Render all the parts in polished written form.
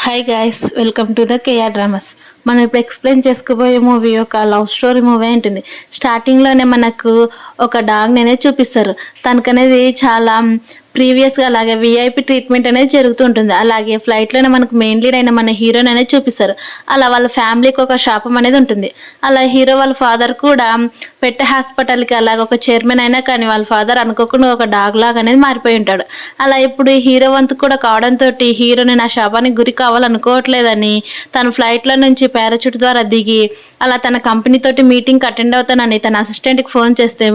Hi guys, welcome to the KR dramas. మనం ఇప్పుడు explain చేసుకోబోయే మూవీ ఒక లవ్ స్టోరీ మూవీ ఉంటుంది. స్టార్టింగ్లోనే మనకు ఒక డాగ్ని అనేది చూపిస్తారు. తనకనేది చాలా ప్రీవియస్గా అలాగే విఐపి ట్రీట్మెంట్ అనేది జరుగుతూ ఉంటుంది. అలాగే ఫ్లైట్లోనే మనకు మెయిన్ లీడ్ అయిన మన హీరోని అనేది చూపిస్తారు. అలా వాళ్ళ ఫ్యామిలీకి ఒక శాపం అనేది ఉంటుంది. అలా హీరో వాళ్ళ ఫాదర్ కూడా పెట్ హాస్పిటల్కి అలాగే ఒక చైర్మన్ అయినా కానీ వాళ్ళ ఫాదర్ అనుకోకుండా ఒక డాగ్ లాగా అనేది మారిపోయి ఉంటాడు. అలా ఇప్పుడు హీరో వంతు కూడా కావడంతో హీరోని నా శాపానికి గురి కావాలనుకోవట్లేదని తను ఫ్లైట్లో నుంచి పారాచూట్ ద్వారా దిగి అలా తన కంపెనీ తోటి మీటింగ్కి అటెండ్ అవుతానని తన అసిస్టెంట్కి ఫోన్ చేస్తే,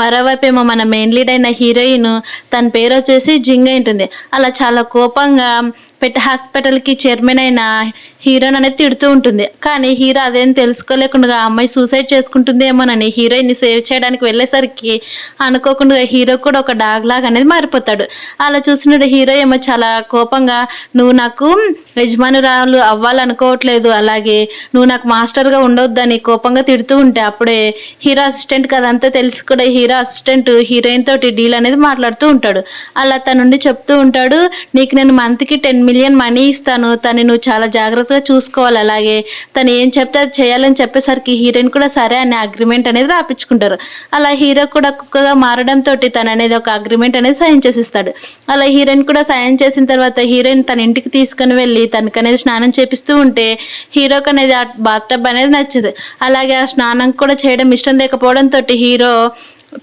మరోవైపు ఏమో మన మెయిన్ లీడ్ అయిన హీరోయిన్ తన పేరు వచ్చేసి జింగ్ ఉంటుంది. అలా చాలా కోపంగా పెట్ హాస్పిటల్కి చైర్మన్ అయిన హీరోయిన్ అనేది తిడుతూ ఉంటుంది. కానీ హీరో అదేం తెలుసుకోలేకుండా ఆ అమ్మాయి సూసైడ్ చేసుకుంటుందేమోనని హీరోయిన్ని సేవ్ చేయడానికి వెళ్ళేసరికి అనుకోకుండా హీరో కూడా ఒక డాగ్ లాగా అనేది మారిపోతాడు. అలా చూసినట్టు హీరో ఏమో చాలా కోపంగా, నువ్వు నాకు యజమానురాలు అవ్వాలనుకోవట్లేదు, అలాగే నువ్వు నాకు మాస్టర్గా ఉండొద్దని కోపంగా తిడుతూ ఉంటే అప్పుడే హీరో అసిస్టెంట్ కదంతా తెలిసి కూడా హీరో అసిస్టెంట్ హీరోయిన్ తోటి డీల్ అనేది మాట్లాడుతూ ఉంటాడు. అలా తన నుండి చెప్తూ ఉంటాడు, నీకు నేను మంత్కి 10 మిలియన్ మనీ ఇస్తాను, తను నువ్వు చాలా జాగ్రత్తగా చూసుకోవాలి, అలాగే తను ఏం చెప్తే అది చేయాలని చెప్పేసరికి హీరోయిన్ కూడా సరే అనే అగ్రిమెంట్ అనేది రాపించుకుంటారు. అలా హీరో కూడా కుక్కగా మారడంతో తను అనేది ఒక అగ్రిమెంట్ అనేది సైన్ చేసిస్తాడు. అలా హీరోయిన్ కూడా సైన్ చేసిన తర్వాత హీరోయిన్ తన ఇంటికి తీసుకుని వెళ్ళి తనకు అనేది స్నానం చేపిస్తూ ఉంటే హీరోకి అనేది ఆ బాత్టబ్ అనేది నచ్చదు. అలాగే ఆ స్నానం కూడా చేయడం ఇష్టం లేకపోవడంతో హీరో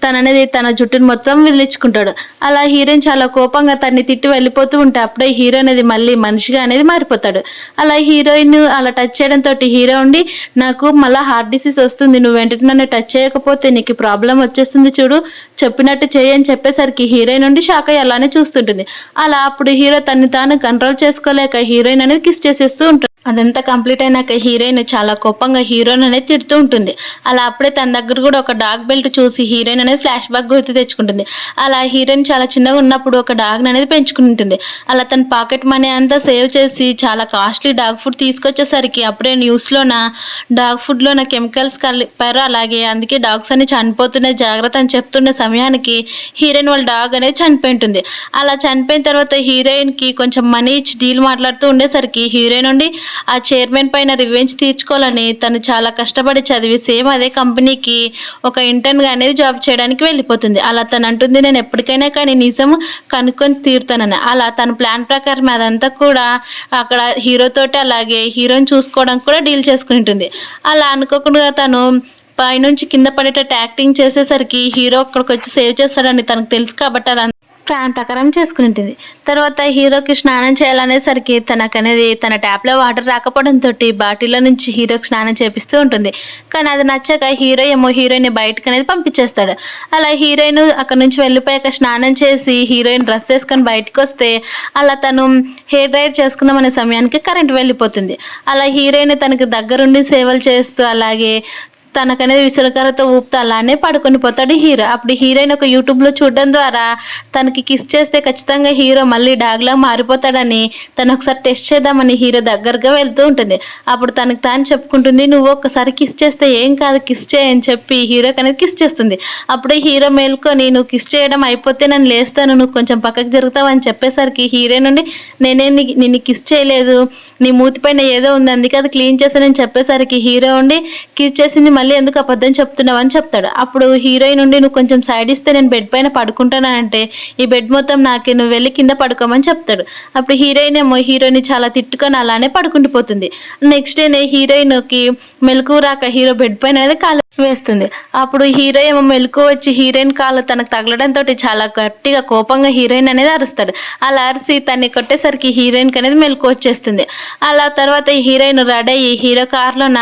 తననేది తన జుట్టును మొత్తం విదిలించుకుంటాడు. అలా హీరోయిన్ చాలా కోపంగా తన్ని తిట్టి వెళ్ళిపోతూ ఉంటే అప్పుడే హీరో అనేది మళ్ళీ మనిషిగా అనేది మారిపోతాడు. అలా హీరోయిన్ అలా టచ్ చేయడంతో హీరో ఉండి, నాకు మళ్ళీ హార్ట్ డిసీజ్ వస్తుంది, నువ్వు వెంటనే నన్ను టచ్ చేయకపోతే నీకు ప్రాబ్లం వచ్చేస్తుంది, చూడు చెప్పినట్టు చేయని చెప్పేసరికి హీరోయిన్ నుండి షాక్ అయ్యి అలానే చూస్తుంటుంది. అలా అప్పుడు హీరో తన్ని తాను కంట్రోల్ చేసుకోలేక హీరోయిన్ అనేది కిస్ చేసేస్తూ ఉంటుంది. అదంతా కంప్లీట్ అయినాక హీరోయిన్ చాలా కోపంగా హీరోయిన్ అనేది తిడుతూ ఉంటుంది. అలా అప్పుడే తన దగ్గర కూడా ఒక డాగ్ బెల్ట్ చూసి హీరోయిన్ అనేది ఫ్లాష్ బ్యాక్ గుర్తు తెచ్చుకుంటుంది. అలా హీరోయిన్ చాలా చిన్నగా ఉన్నప్పుడు ఒక డాగ్ అనేది పెంచుకుంటుంది. అలా తన పాకెట్ మనీ అంతా సేవ్ చేసి చాలా కాస్ట్లీ డాగ్ ఫుడ్ తీసుకొచ్చేసరికి అప్పుడే న్యూస్లోన డాగ్ ఫుడ్లోన కెమికల్స్ కలిపారు, అలాగే అందుకే డాగ్స్ అన్ని చనిపోతున్నాయి జాగ్రత్త అని చెప్తున్న సమయానికి హీరోయిన్ వాళ్ళ డాగ్ అనేది చనిపోయింటుంది. అలా చనిపోయిన తర్వాత హీరోయిన్కి కొంచెం మనీ ఇచ్చి డీల్ మాట్లాడుతూ ఉండేసరికి హీరోయిన్ నుండి ఆ చైర్మన్ పైన రివెంజ్ తీర్చుకోవాలని తను చాలా కష్టపడి చదివి సేమ్ అదే కంపెనీకి ఒక ఇంటర్న్గా అనేది జాబ్ చేయడానికి వెళ్ళిపోతుంది. అలా తను అంటుంది, నేను ఎప్పటికైనా కానీ నిజం కనుక్కొని తీరుతానని. అలా తన ప్లాన్ ప్రకారం అదంతా కూడా అక్కడ హీరోతోటి అలాగే హీరోని చూసుకోవడం కూడా డీల్ చేసుకుని ఉంటుంది. అలా అనుకోకుండా తను పైనుంచి కింద పడేటట్టు యాక్టింగ్ చేసేసరికి హీరో అక్కడికి వచ్చి సేవ్ చేస్తాడని తనకు తెలుసు కాబట్టి అది ప్లాన్ ప్రకారం చేసుకుని ఉంటుంది. తర్వాత హీరోకి స్నానం చేయాలనేసరికి తనకనేది తన ట్యాప్లో వాటర్ రాకపోవడంతో బాటిల్లో నుంచి హీరోకి స్నానం చేపిస్తూ ఉంటుంది. కానీ అది నచ్చక హీరో ఏమో హీరోయిన్ బయటకు అనేది పంపించేస్తాడు. అలా హీరోయిన్ అక్కడ నుంచి వెళ్ళిపోయాక స్నానం చేసి హీరోయిన్ డ్రెస్ వేసుకొని బయటకు వస్తే అలా తను హెయిర్ డ్రైర్ చేసుకుందాం అనే సమయానికి కరెంట్ వెళ్ళిపోతుంది. అలా హీరోయిన్ తనకి దగ్గరుండి సేవలు చేస్తూ అలాగే తనకనేది విసురుకరతో ఊపుతూ అలానే పడుకొని పోతాడు హీరో. అప్పుడు హీరోయిన్ ఒక యూట్యూబ్లో చూడడం ద్వారా తనకి కిస్ చేస్తే ఖచ్చితంగా హీరో మళ్ళీ డాగ్లా మారిపోతాడని తను ఒకసారి టెస్ట్ చేద్దామని హీరో దగ్గరగా వెళ్తూ ఉంటుంది. అప్పుడు తనకు తాను చెప్పుకుంటుంది, నువ్వు ఒక్కసారి కిస్ చేస్తే ఏం కాదు, కిస్ చేయని చెప్పి హీరోకి అనేది కిస్ చేస్తుంది. అప్పుడే హీరో మేల్కొని, నువ్వు కిస్ చేయడం అయిపోతే నేను లేస్తాను, నువ్వు కొంచెం పక్కకు జరుగుతావు అని చెప్పేసరికి హీరో నుండి, నేనే నిన్ను కిస్ చేయలేదు, నీ మూతి పైన ఏదో ఉంది అందుకే అది క్లీన్ చేశానని చెప్పేసరికి హీరో ఉండి, కిస్ చేసింది మళ్ళీ ఎందుకు అబద్ధం చెప్తున్నావు అని చెప్తాడు. అప్పుడు హీరోయిన్ నుండి, నువ్వు కొంచెం సైడ్ ఇస్తే నేను బెడ్ పైన పడుకుంటానంటే ఈ బెడ్ మొత్తం నాకే, నువ్వు వెళ్ళి కింద పడుకోమని చెప్తాడు. అప్పుడు హీరోయిన్ ఏమో హీరోని చాలా తిట్టుకొని అలానే పడుకుండిపోతుంది. నెక్స్ట్ డేనే హీరోయిన్కి మెలకు రాక హీరో బెడ్ పైన అనేది కాలు వేస్తుంది. అప్పుడు హీరో ఏమో మెలకు వచ్చి హీరోయిన్ కాలు తనకు తగలడంతో చాలా గట్టిగా కోపంగా హీరోయిన్ అనేది అరుస్తాడు. అలా అరిసి తన్ని కొట్టేసరికి హీరోయిన్కి అనేది మెలకు వచ్చేస్తుంది. అలా తర్వాత హీరోయిన్ రెడీ అయ్యి హీరో కార్లోన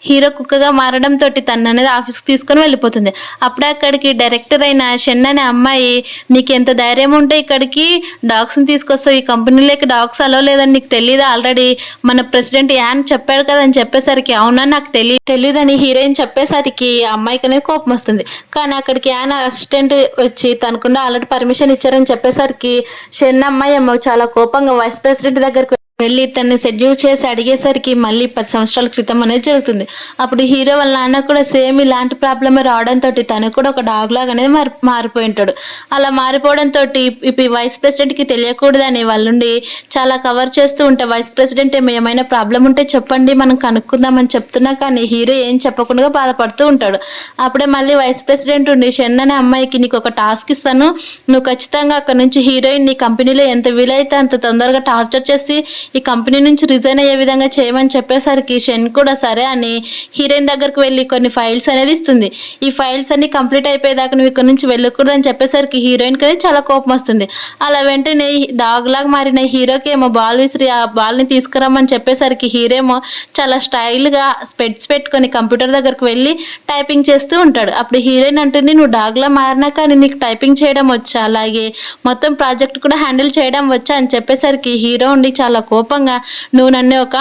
హీరో కుక్కగా మారడంతో తను అనేది ఆఫీస్కి తీసుకొని వెళ్ళిపోతుంది. అప్పుడే అక్కడికి డైరెక్టర్ అయిన షెన్ అనే అమ్మాయి, నీకు ఎంత ధైర్యం ఉంటే ఇక్కడికి డాగ్స్ని తీసుకొస్తావు, ఈ కంపెనీలోకి డాగ్స్ అలో లేదని నీకు తెలియదు, ఆల్రెడీ మన ప్రెసిడెంట్ యాన్ చెప్పాడు కదా అని చెప్పేసరికి, అవునా నాకు తెలియదని హీరోయిన్ చెప్పేసరికి ఆ అమ్మాయికి అనేది కోపం వస్తుంది. కానీ అక్కడికి యాన్ అసిస్టెంట్ వచ్చి తనకుండా ఆల్రెడీ పర్మిషన్ ఇచ్చారని చెప్పేసరికి షెన్ అమ్మాయి ఏమో చాలా కోపంగా వైస్ ప్రెసిడెంట్ దగ్గరికి వెళ్ళి తనని సెడ్యూస్ చేసి అడిగేసరికి మళ్ళీ 10 సంవత్సరాల క్రితం అనేది జరుగుతుంది. అప్పుడు హీరో వాళ్ళ నాన్న కూడా సేమ్ ఇలాంటి ప్రాబ్లమే రావడంతో తను కూడా ఒక డాగ్ లాగా అనేది మారిపోయి ఉంటాడు. అలా మారిపోవడంతో ఇప్పుడు వైస్ ప్రెసిడెంట్కి తెలియకూడదని వాళ్ళుండి చాలా కవర్ చేస్తూ ఉంటే వైస్ ప్రెసిడెంట్ ఏమైనా ప్రాబ్లం ఉంటే చెప్పండి మనం కనుక్కుందామని చెప్తున్నా కానీ హీరో ఏం చెప్పకుండా బాధపడుతూ ఉంటాడు. అప్పుడే మళ్ళీ వైస్ ప్రెసిడెంట్ ఉండి షెన్ అనే అమ్మాయికి నీకు ఒక టాస్క్ ఇస్తాను, నువ్వు ఖచ్చితంగా అక్కడ నుంచి హీరోయిన్ నీ కంపెనీలో ఎంత వీలైతే అంత తొందరగా టార్చర్ చేసి ఈ కంపెనీ నుంచి రిజైన్ అయ్యే విధంగా చేయమని చెప్పేసరికి షెన్ కూడా సరే అని హీరోయిన్ దగ్గరకు వెళ్ళి కొన్ని ఫైల్స్ అనేది ఇస్తుంది. ఈ ఫైల్స్ అన్ని కంప్లీట్ అయిపోయేదాకా నువ్వు ఇక్కడ నుంచి వెళ్ళకూడదని చెప్పేసరికి హీరోయిన్ అనేది చాలా కోపం వస్తుంది. అలా వెంటనే డాగ్ లాగా మారిన హీరోకి ఏమో బాల్ విసిరి ఆ బాల్ని తీసుకురమ్మని చెప్పేసరికి హీరో చాలా స్టైల్గా స్పెట్స్ పెట్టుకొని కంప్యూటర్ దగ్గరకు వెళ్ళి టైపింగ్ చేస్తూ ఉంటాడు. అప్పుడు హీరోయిన్ అంటుంది నువ్వు డాగ్లా మారినా కానీ నీకు టైపింగ్ చేయడం వచ్చా, అలాగే మొత్తం ప్రాజెక్ట్ కూడా హ్యాండిల్ చేయడం వచ్చా అని చెప్పేసరికి హీరో ఉండి చాలా కోపంగా నువ్వు నన్ను ఒక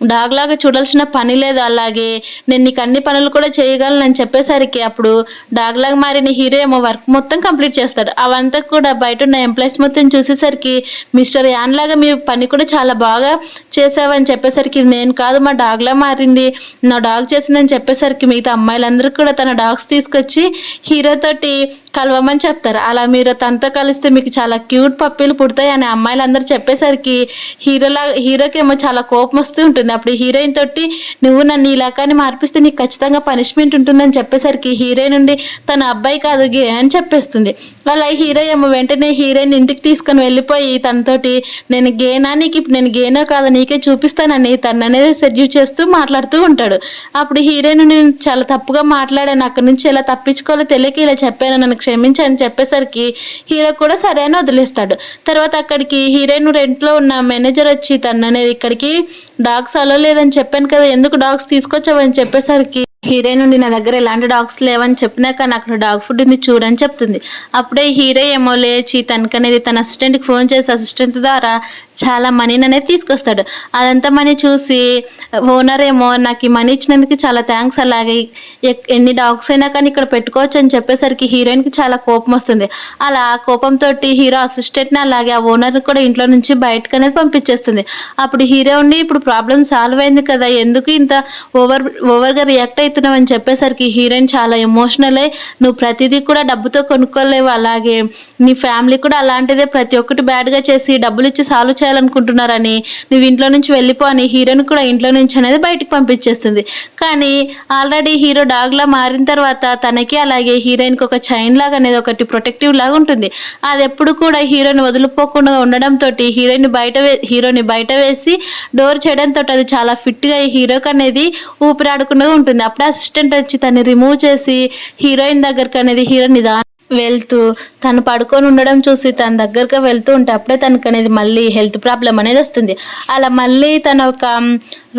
డాగ్ లాగా చూడాల్సిన పని లేదు, అలాగే నేను నీకు అన్ని పనులు కూడా చేయగలను అని చెప్పేసరికి అప్పుడు డాగ్ లాగా మారిన హీరో ఏమో వర్క్ మొత్తం కంప్లీట్ చేస్తాడు. అవంతా కూడా బయట ఉన్న ఎంప్లాయీస్ మొత్తం చూసేసరికి మిస్టర్ యాన్ లాగా మీ పని కూడా చాలా బాగా చేసావని చెప్పేసరికి నేను కాదు మా డాగ్ లా మారింది, నా డాగ్ చేసిందని చెప్పేసరికి మిగతా అమ్మాయిలందరూ కూడా తన డాగ్స్ తీసుకొచ్చి హీరోతోటి కలవమని చెప్తారు. అలా మీరు తనతో కలిస్తే మీకు చాలా క్యూట్ పప్పీలు పుడతాయి అని అమ్మాయిలందరూ చెప్పేసరికి హీరోకి ఏమో చాలా కోపం వస్తూ ఉంటుంది. అప్పుడు హీరోయిన్ తోటి నువ్వు నన్ను ఇలాకాని మార్పిస్తే నీకు ఖచ్చితంగా పనిష్మెంట్ ఉంటుందని చెప్పేసరికి హీరోయిన్ నుండి తన అబ్బాయి కాదు గే అని చెప్పేస్తుంది. అలా హీరో ఏమో వెంటనే హీరోయిన్ ఇంటికి తీసుకొని వెళ్ళిపోయి తనతోటి నేను గేనా, నీకు ఇప్పుడు నేను గేనో కాదు నీకే చూపిస్తానని తను అనేది సెడ్యూస్ చేస్తూ మాట్లాడుతూ ఉంటాడు. అప్పుడు హీరోయిన్ నేను చాలా తప్పుగా మాట్లాడాను, అక్కడి నుంచి ఎలా తప్పించుకోవాలో తెలియక ఇలా చెప్పాను, నన్ను క్షమించి అని చెప్పేసరికి హీరో కూడా సరే అని వదిలేస్తాడు. తర్వాత అక్కడికి హీరోయిన్ రెంట్లో ఉన్న మేనేజర్ వచ్చి తను అనేది ఇక్కడికి డాగ్స్ అలో లేదని చెప్పాను కదా, ఎందుకు డాగ్స్ తీసుకొచ్చావని చెప్పేసరికి హీరోయిన్ నుండి నా దగ్గర ఎలాంటి డాగ్స్ లేవని చెప్పినా కానీ అక్కడ డాగ్ ఫుడ్ ఉంది చూడని చెప్తుంది. అప్పుడే హీరో ఏమో లేచి తనకనేది తన అసిస్టెంట్కి ఫోన్ చేసి అసిస్టెంట్ ద్వారా చాలా మనీని అనేది తీసుకొస్తాడు. అదంతా మనీ చూసి ఓనర్ ఏమో నాకు ఈ మనీ ఇచ్చినందుకు చాలా థ్యాంక్స్, అలాగే ఎన్ని డాగ్స్ అయినా కానీ ఇక్కడ పెట్టుకోవచ్చు అని చెప్పేసరికి హీరోయిన్కి చాలా కోపం వస్తుంది. అలా కోపంతో హీరో అసిస్టెంట్ని అలాగే ఆ ఓనర్ని కూడా ఇంట్లో నుంచి బయటకు అనేది పంపించేస్తుంది. అప్పుడు హీరో ఉండి ఇప్పుడు ప్రాబ్లం సాల్వ్ అయింది కదా, ఎందుకు ఇంత ఓవర్గా రియాక్ట్ అవుతున్నావు అని చెప్పేసరికి హీరోయిన్ చాలా ఎమోషనల్ అయ్యి నువ్వు ప్రతిదీ కూడా డబ్బుతో కొనుక్కోలేవు, అలాగే నీ ఫ్యామిలీ కూడా అలాంటిదే, ప్రతి ఒక్కటి బ్యాడ్గా చేసి డబ్బులు ఇచ్చి సాల్వ్ చేయాలనుకుంటున్నారని నువ్వు ఇంట్లో నుంచి వెళ్ళిపో అని హీరోని కూడా ఇంట్లో నుంచి అనేది బయటకు పంపించేస్తుంది. కానీ ఆల్రెడీ హీరో డాగ్లా మారిన తర్వాత తనకి అలాగే హీరోయిన్కి ఒక చైన్ లాగా అనేది ఒకటి ప్రొటెక్టివ్ లాగా ఉంటుంది. అది ఎప్పుడు కూడా హీరోని వదిలిపోకుండా ఉండడంతో హీరోని బయట వేసి డోర్ చేయడంతో అది చాలా ఫిట్గా హీరోకి అనేది ఊపిరాడకుండా ఉంటుంది. అప్పుడే అసిస్టెంట్ వచ్చి తను రిమూవ్ చేసి హీరోయిన్ దగ్గరకు అనేది హీరోని వెళ్తూ తను పడుకొని ఉండడం చూసి తన దగ్గరగా వెళ్తూ ఉంటే అప్పుడే తనకు అనేది మళ్ళీ హెల్త్ ప్రాబ్లం అనేది వస్తుంది. అలా మళ్ళీ తను ఒక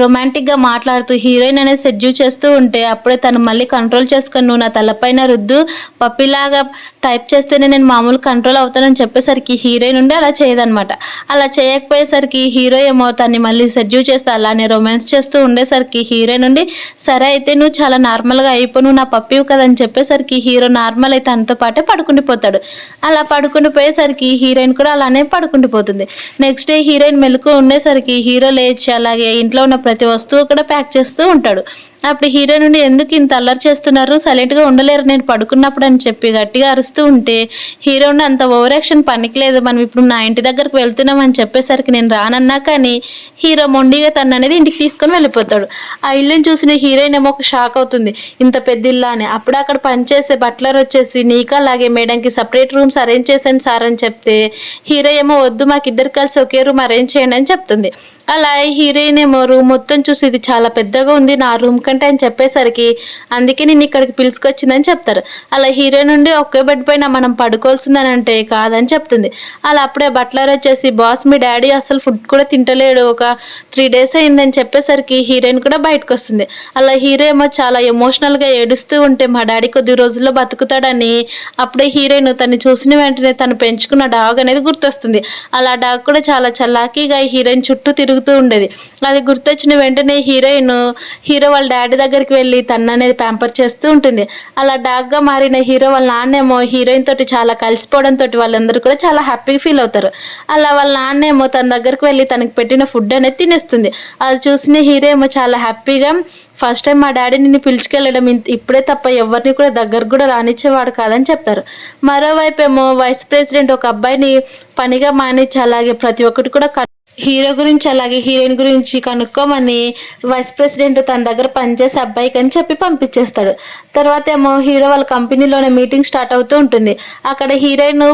రొమాంటిక్గా మాట్లాడుతూ హీరోయిన్ అనేది సెడ్యూస్ చేస్తూ ఉంటే అప్పుడే తను మళ్ళీ కంట్రోల్ చేసుకొని నువ్వు నా తలపైన రుద్దు, పప్పిలాగా టైప్ చేస్తేనే నేను మామూలు కంట్రోల్ అవుతానని చెప్పేసరికి హీరోయిన్ ఉండి అలా చేయదనమాట. అలా చేయకపోయేసరికి హీరో ఏమో తన్ని మళ్ళీ సెడ్యూస్ చేస్తూ అలానే రొమాన్స్ చేస్తూ ఉండేసరికి హీరోయిన్ ఉండి సరే అయితే నువ్వు చాలా నార్మల్గా అయిపో, నువ్వు నా పప్పివి కదని చెప్పేసరికి హీరో నార్మల్ అయితే తనతో పాటే పడుకుండిపోతాడు. అలా పడుకుండిపోయేసరికి హీరోయిన్ కూడా అలానే పడుకుండిపోతుంది. నెక్స్ట్ డే హీరోయిన్ మెలకు ఉండేసరికి హీరో లేచి అలాగే ఇంట్లో ఉన్న ప్రతి వస్తువు కూడా ప్యాక్ చేస్తూ ఉంటాడు. అప్పుడు హీరో నుండి ఎందుకు ఇంత అల్లరి చేస్తున్నారు, సైలెంట్గా ఉండలేరు నేను పడుకున్నప్పుడు అని చెప్పి గట్టిగా అరుస్తూ ఉంటే హీరో ఉండి అంత ఓవర్ యాక్షన్ పనికిలేదు, మనం ఇప్పుడు నా ఇంటి దగ్గరకు వెళ్తున్నాం అని చెప్పేసరికి నేను రానన్నా కానీ హీరో మొండిగా తను అనేది ఇంటికి తీసుకొని వెళ్ళిపోతాడు. ఆ ఇల్లుని చూసిన హీరోయిన్ ఏమో ఒక షాక్ అవుతుంది, ఇంత పెద్ద ఇల్లా అని. అప్పుడు అక్కడ పనిచేసే బట్లర్ వచ్చేసి నీకు అలాగే మేడంకి సపరేట్ రూమ్స్ అరేంజ్ చేశాను సార్ అని చెప్తే హీరో ఏమో వద్దు మాకు ఇద్దరు కలిసి ఒకే రూమ్ అరేంజ్ చేయండి అని చెప్తుంది. అలా హీరోయిన్ ఏమో రూమ్ మొత్తం చూసి ఇది చాలా పెద్దగా ఉంది నా రూమ్ కంటే అని చెప్పేసరికి అందుకే నేను ఇక్కడికి పిలుచుకొచ్చిందని చెప్తారు. అలా హీరో నుండి ఒకే బెడ్ పైన మనం పడుకోవాల్సిందని అంటే కాదని చెప్తుంది. అలా అప్పుడే బట్లర్ వచ్చేసి బాస్ మీ డాడీ అసలు ఫుడ్ కూడా తింటలేడు, ఒక 3 days అయిందని చెప్పేసరికి హీరోయిన్ కూడా బయటకు వస్తుంది. అలా హీరో ఏమో చాలా ఎమోషనల్గా ఏడుస్తూ ఉంటే మా డాడీ కొద్ది రోజుల్లో బతుకుతాడని అప్పుడే హీరోయిన్ తను చూసిన వెంటనే తను పెంచుకున్న డాగ్ అనేది గుర్తొస్తుంది. అలా డాగ్ కూడా చాలా చల్లాకీగా హీరోయిన్ చుట్టూ తిరుగుతూ ఉండేది. అది గుర్తొచ్చిన వెంటనే హీరో వాళ్ళ డాడీ దగ్గరికి వెళ్ళి తను అనేది ప్యాంపర్ చేస్తూ ఉంటుంది. అలా డాగ్గా మారిన హీరో వాళ్ళ నాన్నేమో హీరోయిన్ తోటి చాలా కలిసిపోవడంతో వాళ్ళందరూ కూడా చాలా హ్యాపీగా ఫీల్ అవుతారు. అలా వాళ్ళ నాన్నేమో తన దగ్గరికి వెళ్ళి తనకి పెట్టిన ఫుడ్ అనేది తినేస్తుంది. అది చూసిన హీరో ఏమో చాలా హ్యాపీగా ఫస్ట్ టైం మా డాడీ నిన్ను పిలుచుకెళ్ళడం ఇప్పుడే తప్ప ఎవరిని కూడా దగ్గరకు కూడా రానిచ్చేవాడు కాదని చెప్తారు. మరోవైపు ఏమో వైస్ ప్రెసిడెంట్ ఒక అబ్బాయిని పనిగా మానిచ్చి అలాగే ప్రతి ఒక్కటి కూడా హీరో గురించి అలాగే హీరోయిన్ గురించి కనుక్కోమని వైస్ ప్రెసిడెంట్ తన దగ్గర పనిచేసే అబ్బాయికి అని చెప్పి పంపించేస్తాడు. తర్వాత ఏమో హీరో వాళ్ళ కంపెనీలోనే మీటింగ్ స్టార్ట్ అవుతూ ఉంటుంది. అక్కడ హీరోయిన్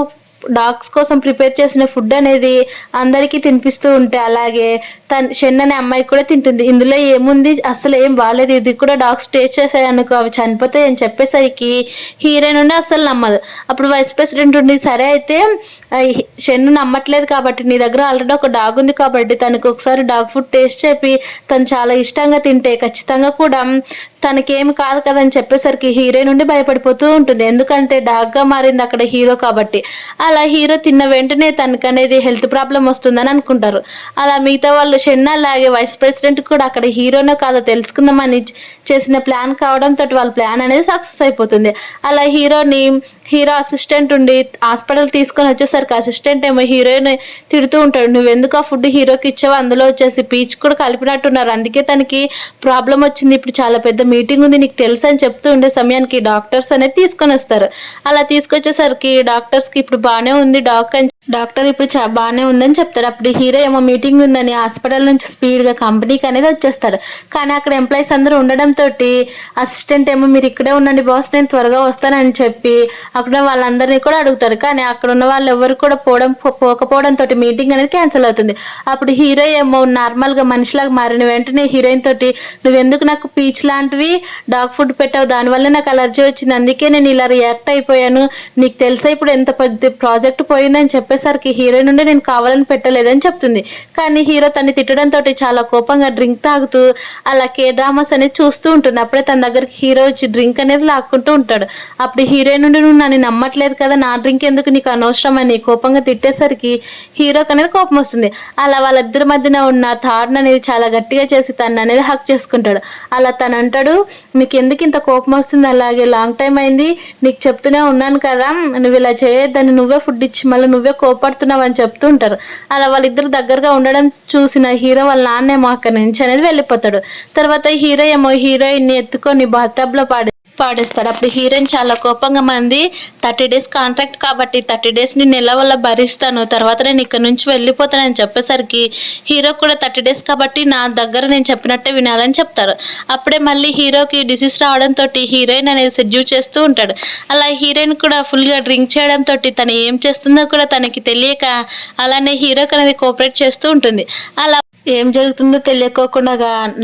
డాగ్స్ కోసం ప్రిపేర్ చేసిన ఫుడ్ అనేది అందరికీ తినిపిస్తూ ఉంటే అలాగే షెన్ అనే అమ్మాయి కూడా తింటుంది. ఇందులో ఏముంది, అసలు ఏం బాగాలేదు, ఇది కూడా డాగ్స్ టేస్ట్ చేసాయి అనుకో, అవి చనిపోతాయి అని చెప్పేసరికి హీరోయిన్ ఉండి అసలు నమ్మదు. అప్పుడు వైస్ ప్రెసిడెంట్ ఉండి సరే అయితే షెన్ను నమ్మట్లేదు కాబట్టి నీ దగ్గర ఆల్రెడీ ఒక డాగ్ ఉంది కాబట్టి తనకు ఒకసారి డాగ్ ఫుడ్ టేస్ట్ చెప్పి తను చాలా ఇష్టంగా తింటే ఖచ్చితంగా కూడా తనకేమి కాదు కదని చెప్పేసరికి హీరోయిన్ నుండి భయపడిపోతూ ఉంటుంది. ఎందుకంటే డాగ్గా మారింది అక్కడ హీరో కాబట్టి. అలా హీరో తిన్న వెంటనే తనకనేది హెల్త్ ప్రాబ్లం వస్తుందని అనుకుంటారు. అలా మిగతా వాళ్ళు షెన్ అలాగే వైస్ ప్రెసిడెంట్ కూడా అక్కడ హీరోనో కాదో తెలుసుకుందామని చేసిన ప్లాన్ కావడంతో వాళ్ళ ప్లాన్ అనేది సక్సెస్ అయిపోతుంది. అలా హీరో అసిస్టెంట్ ఉండి హాస్పిటల్ తీసుకొని వచ్చేసరికి అసిస్టెంట్ ఏమో హీరోయిన్ తిడుతూ ఉంటాడు. నువ్వెందుకు ఆ ఫుడ్ హీరోకి ఇచ్చావు, అందులో వచ్చేసి పీచ్ కూడా కలిపినట్టున్నారు, అందుకే తనకి ప్రాబ్లం వచ్చింది, ఇప్పుడు చాలా పెద్ద మీటింగ్ ఉంది నీకు తెలుసు అని చెప్తూ ఉండే సమయానికి డాక్టర్స్ అనేది తీసుకొని వస్తారు. అలా తీసుకొచ్చేసరికి డాక్టర్స్కి ఇప్పుడు బాగానే ఉంది డాక్టర్ ఇప్పుడు బాగానే ఉందని చెప్తాడు. అప్పుడు హీరో ఏమో మీటింగ్ ఉందని హాస్పిటల్ నుంచి స్పీడ్గా కంపెనీకి అనేది వచ్చేస్తాడు. కానీ అక్కడ ఎంప్లాయీస్ అందరూ ఉండడంతో అసిస్టెంట్ ఏమో మీరు ఇక్కడే ఉండండి బాస్, నేను త్వరగా వస్తానని చెప్పి అక్కడ వాళ్ళందరినీ కూడా అడుగుతారు. కానీ అక్కడ ఉన్న వాళ్ళు ఎవరు కూడా పోకపోవడంతో మీటింగ్ అనేది క్యాన్సిల్ అవుతుంది. అప్పుడు హీరో ఏమో నార్మల్గా మనిషిలాగా మారిన వెంటనే హీరోయిన్ తోటి నువ్వెందుకు నాకు పీచ్ లాంటివి డాగ్ ఫుడ్ పెట్టావు, దానివల్ల నాకు అలర్జీ వచ్చింది, అందుకే నేను ఇలా రియాక్ట్ అయిపోయాను, నీకు తెలుసా ఇప్పుడు ఎంత పెద్ద ప్రాజెక్ట్ పోయిందని చెప్పేసరికి హీరోయిన్ నుండి నేను కావాలని పెట్టలేదని చెప్తుంది. కానీ హీరో తన్ని తిట్టడంతో చాలా కోపంగా డ్రింక్ తాగుతూ అలా డ్రామాస్ అనేది చూస్తూ ఉంటుంది. అప్పుడే తన దగ్గరికి హీరో వచ్చి డ్రింక్ అనేది లాక్కుంటూ ఉంటాడు. అప్పుడు హీరోయిన్ నుండి నువ్వు నన్ను నమ్మట్లేదు కదా, నా డ్రింక్ ఎందుకు నీకు అనవసరం అని కోపంగా తిట్టేసరికి హీరోకి అనేది కోపం వస్తుంది. అలా వాళ్ళిద్దరి మధ్యన ఉన్న థాడ్ని అనేది చాలా గట్టిగా చేసి తను అనేది హక్ చేసుకుంటాడు. అలా తను అంటాడు నీకు ఎందుకు ఇంత కోపం వస్తుంది, అలాగే లాంగ్ టైం అయింది నీకు చెప్తూనే ఉన్నాను కదా నువ్వు ఇలా చేయొద్దని, నువ్వే ఫుడ్ ఇచ్చి మళ్ళీ నువ్వే కోపడుతున్నావు అని చెప్తూ ఉంటారు. అలా వాళ్ళిద్దరు దగ్గరగా ఉండడం చూసిన హీరో వాళ్ళ నాన్నేమో అక్కడి నుంచి అనేది వెళ్ళిపోతాడు. తర్వాత హీరో ఏమో హీరోయిన్ని ఎత్తుకొని బాత్టబ్లో పాడేస్తాడు. అప్పుడు హీరోయిన్ చాలా కోపంగా మంది 30 days కాంట్రాక్ట్ కాబట్టి 30 days నేను ఎలా వల్ల భరిస్తాను, తర్వాత నేను ఇక్కడ నుంచి వెళ్ళిపోతానని చెప్పేసరికి హీరో కూడా 30 days కాబట్టి నా దగ్గర నేను చెప్పినట్టే వినాలని చెప్తారు. అప్పుడే మళ్ళీ హీరోకి డిసీజ్ రావడంతో హీరోయిన్ అనేది సెడ్యూస్ చేస్తూ ఉంటాడు. అలా హీరోయిన్ కూడా ఫుల్గా డ్రింక్ చేయడంతో తను ఏం చేస్తుందో కూడా తనకి తెలియక అలానే హీరోకి అనేది కోఆపరేట్ చేస్తూ ఉంటుంది. అలా ఏం జరుగుతుందో తెలియకోకుండా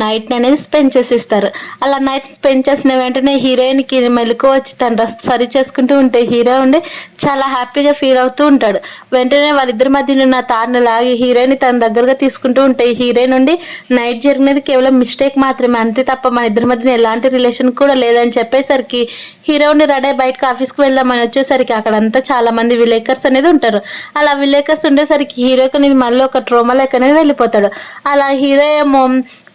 నైట్ అనేది స్పెండ్ చేసిస్తారు. అలా నైట్ స్పెండ్ చేసిన వెంటనే హీరోయిన్కి మెలకు వచ్చి తన డ్రెస్ సరి చేసుకుంటూ ఉంటే హీరో ఉండి చాలా హ్యాపీగా ఫీల్ అవుతూ ఉంటాడు. వెంటనే వాళ్ళిద్దరి మధ్యన ఉన్న తాడును లాగి హీరోయిన్ తన దగ్గరగా తీసుకుంటూ ఉంటే హీరోయిన్ నుండి నైట్ జరిగినది కేవలం మిస్టేక్ మాత్రమే, అంతే తప్ప మన ఇద్దరి మధ్యన ఎలాంటి రిలేషన్ కూడా లేదని చెప్పేసరికి హీరో ఉండి రెడీ బయటకు ఆఫీస్కి వెళ్దామని వచ్చేసరికి అక్కడంతా చాలా మంది విలేకర్స్ అనేది ఉంటారు. అలా విలేకర్స్ ఉండేసరికి హీరోకి అనేది మళ్ళీ ఒక ట్రోమా లెక్క అనేది వెళ్ళిపోతాడు. అలా హీరో ఏమో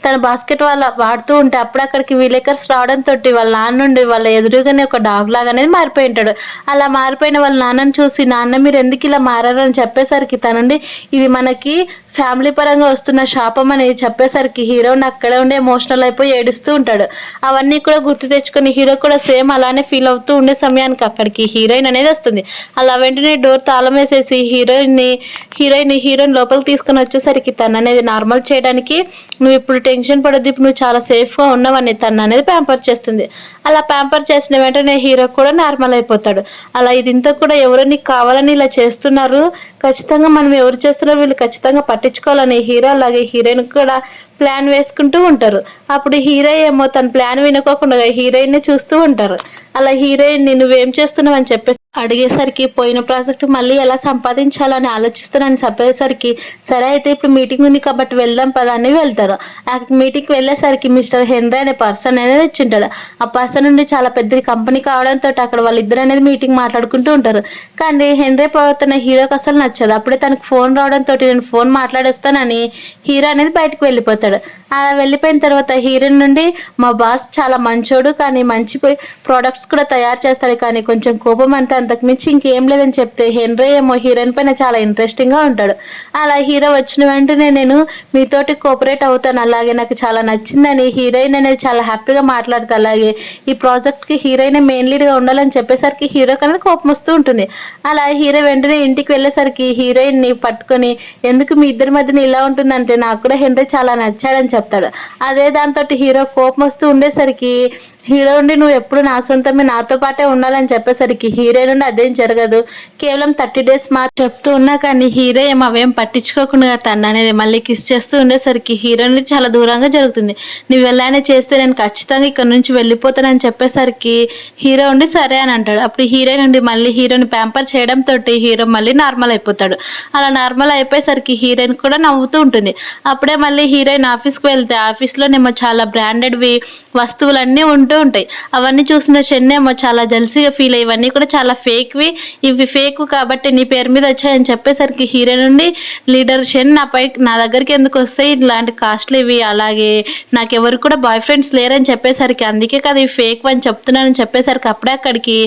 తన బాస్కెట్ వాడుతూ ఉంటే అప్పుడు అక్కడికి విలేకర్స్ రావడంతో వాళ్ళ నాన్న నుండి వాళ్ళ ఎదురుగానే ఒక డాగ్ లాగా అనేది మారిపోయి ఉంటాడు. అలా మారిపోయిన వాళ్ళ నాన్నని చూసి నాన్న మీరు ఎందుకు ఇలా మారారని చెప్పేసరికి తనుండి ఇది మనకి ఫ్యామిలీ పరంగా వస్తున్న శాపం అనేది చెప్పేసరికి హీరోని అక్కడే ఉండి ఎమోషనల్ అయిపోయి ఏడుస్తూ ఉంటాడు. అవన్నీ కూడా గుర్తు తెచ్చుకొని హీరో కూడా సేమ్ అలానే ఫీల్ అవుతూ ఉండే సమయానికి అక్కడికి హీరోయిన్ అనేది వస్తుంది. అలా వెంటనే డోర్ తాళం వేసేసి హీరోయిన్ లోపలికి తీసుకొని వచ్చేసరికి తను అనేది నార్మల్ చేయడానికి నువ్వు ఇప్పుడు టెన్షన్ పడొద్దు, ఇప్పుడు నువ్వు చాలా సేఫ్గా ఉన్నావని తను అనేది ప్యాంపర్ చేస్తుంది. అలా ప్యాంపర్ చేసిన వెంటనే హీరో కూడా నార్మల్ అయిపోతాడు. అలా ఇదింతా కూడా ఎవరో నీకు కావాలని ఇలా చేస్తున్నారు, ఖచ్చితంగా మనం ఎవరు చేస్తున్నారు వీళ్ళు ఖచ్చితంగా పట్టించుకోవాలని హీరో అలాగే హీరోయిన్ కూడా ప్లాన్ వేసుకుంటూ ఉంటారు. అప్పుడు హీరో ఏమో తన ప్లాన్ వినుకోకుండా హీరోయిన్ చూస్తూ ఉంటారు. అలా హీరోయిన్ నువ్వేం చేస్తున్నావు అని చెప్పేసి అడిగేసరికి పోయిన ప్రాజెక్ట్ మళ్ళీ ఎలా సంపాదించాలని ఆలోచిస్తున్నాను చెప్పేసరికి సరే అయితే ఇప్పుడు మీటింగ్ ఉంది కాబట్టి వెళ్దాం పదా అని వెళ్తారు. మీటింగ్కి వెళ్ళేసరికి మిస్టర్ హెన్రీ అనే పర్సన్ అనేది వచ్చింటాడు. ఆ పర్సన్ నుండి చాలా పెద్ద కంపెనీ కావడంతో అక్కడ వాళ్ళిద్దరు అనేది మీటింగ్ మాట్లాడుకుంటూ ఉంటారు. కానీ హెన్రీ ప్రవర్తన హీరోకి అసలు నచ్చదు. అప్పుడే తనకు ఫోన్ రావడంతో నేను ఫోన్ మాట్లాడేస్తానని హీరో అనేది బయటకు వెళ్ళిపోతాడు. అలా వెళ్ళిపోయిన తర్వాత హీరోయిన్ నుండి మా బాస్ చాలా మంచోడు, కానీ మంచి ప్రోడక్ట్స్ కూడా తయారు చేస్తాడు, కానీ కొంచెం కోపం అంతా, అంతకుమించి ఇంకేం లేదని చెప్తే హెన్రీ ఏమో హీరోయిన్ పైన చాలా ఇంట్రెస్టింగ్గా ఉంటాడు. అలా హీరో వచ్చిన వెంటనే నేను మీతోటి కోఆపరేట్ అవుతాను, అలాగే నాకు చాలా నచ్చిందని హీరోయిన్ అనేది చాలా హ్యాపీగా మాట్లాడుతా. అలాగే ఈ ప్రాజెక్ట్కి హీరోయిన్ మెయిన్ లీడ్గా ఉండాలని చెప్పేసరికి హీరోకి అనేది కోపం వస్తూ ఉంటుంది. అలా హీరో వెంటనే ఇంటికి వెళ్ళేసరికి హీరోయిన్ని పట్టుకొని ఎందుకు మీ ఇద్దరి మధ్యన ఇలా ఉంటుందంటే నాకు కూడా హెన్రీ చాలా నచ్చాడని చెప్తాడు. అదే దాంతో హీరో కోపం వస్తూ ఉండేసరికి హీరో నుండి నువ్వు ఎప్పుడు నా సొంతమే, నాతో పాటే ఉండాలని చెప్పేసరికి హీరో నుండి అదేం జరగదు, కేవలం 30 days చెప్తూ ఉన్నా కానీ హీరో ఏం అవేం పట్టించుకోకుండా తను అనేది మళ్ళీ కిస్ చేస్తూ ఉండేసరికి హీరో నుండి చాలా దూరంగా జరుగుతుంది. నువ్వు ఎలానే చేస్తే నేను ఖచ్చితంగా ఇక్కడ నుంచి వెళ్ళిపోతానని చెప్పేసరికి హీరో ఉండి సరే అని అంటాడు. అప్పుడు హీరో నుండి మళ్ళీ హీరోని ప్యాంపర్ చేయడంతో హీరో మళ్ళీ నార్మల్ అయిపోతాడు. అలా నార్మల్ అయిపోయేసరికి హీరోయిన్ కూడా నవ్వుతూ ఉంటుంది. అప్పుడే మళ్ళీ హీరోయిన్ ఆఫీస్కి వెళ్తే ఆఫీస్లోనేమో చాలా బ్రాండెడ్వి వస్తువులన్నీ ఉంటూ ఉంటాయి. అవన్నీ చూసిన షెన్నేమో చాలా జల్సీగా ఫీల్ అయ్యి ఇవన్నీ కూడా చాలా ఫేక్వి, ఇవి ఫేక్ కాబట్టి నీ పేరు మీద వచ్చాయని చెప్పేసరికి హీరో నుండి లీడర్ షెన్ నా దగ్గరికి ఎందుకు వస్తాయి ఇలాంటి కాస్ట్లీవి, అలాగే నాకెవరు కూడా బాయ్ ఫ్రెండ్స్ లేరని చెప్పేసరికి అందుకే కదా ఇవి ఫేక్ అని చెప్తున్నానని చెప్పేసరికి అప్పుడే అక్కడికి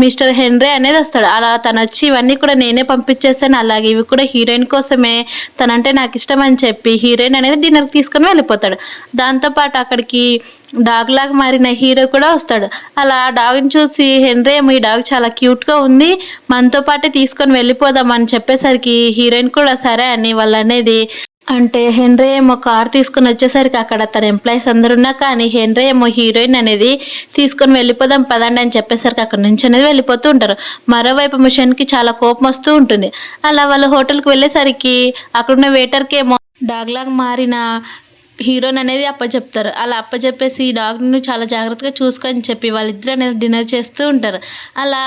మిస్టర్ హెన్రీ అనేది వస్తాడు. అలా తను వచ్చి ఇవన్నీ కూడా నేనే పంపించేస్తాను, అలాగే ఇవి కూడా హీరోయిన్ కోసమే, తనంటే నాకు ఇష్టం అని చెప్పి హీరోయిన్ అనేది డిన్నర్కి తీసుకొని వెళ్ళిపోతాడు. దాంతోపాటు అక్కడికి డాగ్ లాగా మారిన హీరో కూడా వస్తాడు. అలా డాగ్ని చూసి హెన్రీ ఏమో ఈ డాగ్ చాలా క్యూట్గా ఉంది, మనతో పాటే తీసుకొని వెళ్ళిపోదాం అని చెప్పేసరికి హీరోయిన్ కూడా సరే అని వాళ్ళు అనేది అంటే హెన్రీ ఏమో కార్ తీసుకొని వచ్చేసరికి అక్కడ తన ఎంప్లాయీస్ అందరు ఉన్నా కానీ హెన్రీ ఏమో హీరోయిన్ అనేది తీసుకొని వెళ్ళిపోదాం పదండి అని చెప్పేసరికి అక్కడ నుంచి అనేది వెళ్ళిపోతూ ఉంటారు. మరోవైపు మిషన్కి చాలా కోపం వస్తూ ఉంటుంది. అలా వాళ్ళు హోటల్కి వెళ్ళేసరికి అక్కడున్న వెయిటర్కి ఏమో డాగ్ లాగా మారిన హీరోని అనేది అప్పచెప్తారు. అలా అప్పచెప్పేసి ఈ డాగ్ని చాలా జాగ్రత్తగా చూసుకొని చెప్పి వాళ్ళిద్దరు అనేది డిన్నర్ చేస్తూ ఉంటారు. అలా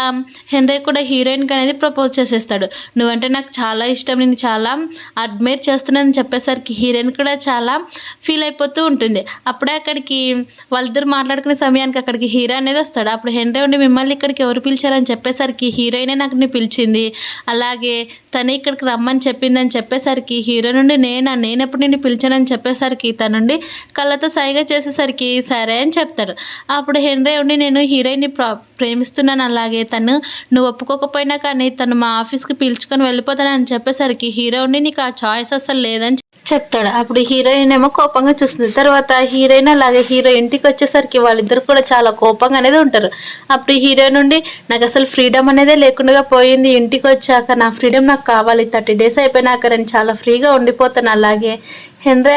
హెన్రీ కూడా హీరోయిన్కి అనేది ప్రపోజ్ చేసేస్తాడు. నువ్వంటే నాకు చాలా ఇష్టం, నేను చాలా అడ్మైర్ చేస్తున్నానని చెప్పేసరికి హీరోయిన్ కూడా చాలా ఫీల్ అయిపోతూ ఉంటుంది. అప్పుడే అక్కడికి వాళ్ళిద్దరు మాట్లాడుకునే సమయానికి అక్కడికి హీరో అనేది వస్తాడు. అప్పుడు హెన్రీ ఉండి మిమ్మల్ని ఇక్కడికి ఎవరు పిలిచారని చెప్పేసరికి హీరోయినే నాకు పిలిచింది, అలాగే తనే ఇక్కడికి రమ్మని చెప్పిందని చెప్పేసరికి హీరో నుండి నేను ఎప్పుడు నిన్ను పిలిచానని చెప్పేసరికి తన నుండి కళ్ళతో సైగ చేసేసరికి సరే అని చెప్తాడు. అప్పుడు హెన్రీ ఉండి నేను హీరోయిన్ని ప్రేమిస్తున్నాను, అలాగే నువ్వు ఒప్పుకోకపోయినా కానీ తను మా ఆఫీస్కి పిలుచుకొని వెళ్ళిపోతానని చెప్పేసరికి హీరో ఉండి నీకు ఆ చాయిస్ అసలు లేదని చెప్తాడు. అప్పుడు హీరోయిన్ ఏమో కోపంగా చూస్తుంది. తర్వాత హీరోయిన్ అలాగే హీరో ఇంటికి వచ్చేసరికి వాళ్ళిద్దరు కూడా చాలా కోపంగా అనేది ఉంటారు. అప్పుడు హీరో నుండి నాకు అసలు ఫ్రీడమ్ అనేది లేకుండా పోయింది, ఇంటికి వచ్చాక నా ఫ్రీడమ్ నాకు కావాలి, 30 days అయిపోయినాక నేను చాలా ఫ్రీగా ఉండిపోతాను, అలాగే హెన్రీ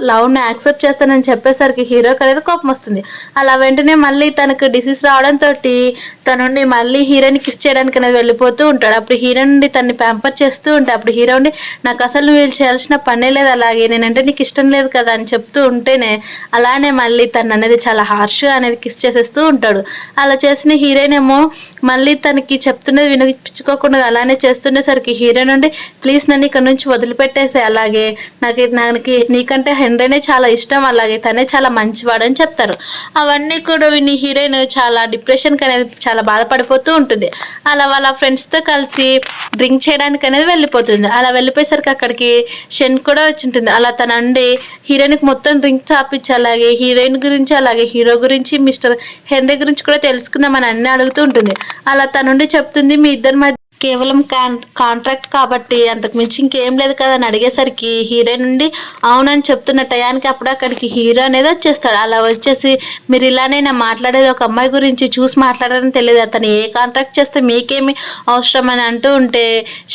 లవ్ని యాక్సెప్ట్ చేస్తానని చెప్పేసరికి హీరోకి అనేది కోపం వస్తుంది. అలా వెంటనే మళ్ళీ తనకు డిసీజ్ రావడంతో తన నుండి మళ్ళీ హీరోని కిస్ చేయడానికి అనేది వెళ్ళిపోతూ ఉంటాడు. అప్పుడు హీరో నుండి తనని ప్యాంపర్ చేస్తూ ఉంటే అప్పుడు హీరో నుండి నాకు అసలు నువ్వు చేయాల్సిన పనే లేదు, అలాగే నేనంటే నీకు ఇష్టం లేదు కదా అని చెప్తూ ఉంటేనే అలానే మళ్ళీ తను అనేది చాలా హార్ష్గా అనేది కిస్ చేసేస్తూ ఉంటాడు. అలా చేసిన హీరోయిన్ ఏమో మళ్ళీ తనకి చెప్తున్నది వినిపించుకోకుండా అలానే చేస్తుండేసరికి హీరో నుండి ప్లీజ్ నన్ను ఇక్కడ నుంచి వదిలిపెట్టేసే, అలాగే నాకు నీకంటే హెన్రీనే చాలా ఇష్టం, అలాగే తనే చాలా మంచివాడు అని చెప్తారు. అవన్నీ కూడా విని హీరోయిన్ చాలా డిప్రెషన్కి అనేది చాలా బాధపడిపోతూ ఉంటుంది. అలా వాళ్ళ ఫ్రెండ్స్తో కలిసి డ్రింక్ చేయడానికి అనేది వెళ్ళిపోతుంది. అలా వెళ్ళిపోయేసరికి అక్కడికి షెన్ కూడా వచ్చి ఉంటుంది. అలా తన నుండి హీరోయిన్కి మొత్తం డ్రింక్ చాపించి అలాగే హీరోయిన్ గురించి అలాగే హీరో గురించి మిస్టర్ హెన్రీ గురించి కూడా తెలుసుకుందామని అన్నీ అడుగుతూ ఉంటుంది. అలా తన నుండి చెప్తుంది మీ ఇద్దరి మధ్య కేవలం కాంట్రాక్ట్ కాబట్టి అంతకు మించి ఇంకేం లేదు కదా అని అడిగేసరికి హీరో నుండి అవునని చెప్తున్న టయానికి అప్పుడు అక్కడికి హీరో అనేది వచ్చేస్తాడు. అలా వచ్చేసి మీరు ఇలానే నా మాట్లాడేది ఒక అమ్మాయి గురించి చూసి మాట్లాడారని తెలియదు, అతను ఏ కాంట్రాక్ట్ చేస్తే మీకేమి అవసరం అని అంటూ ఉంటే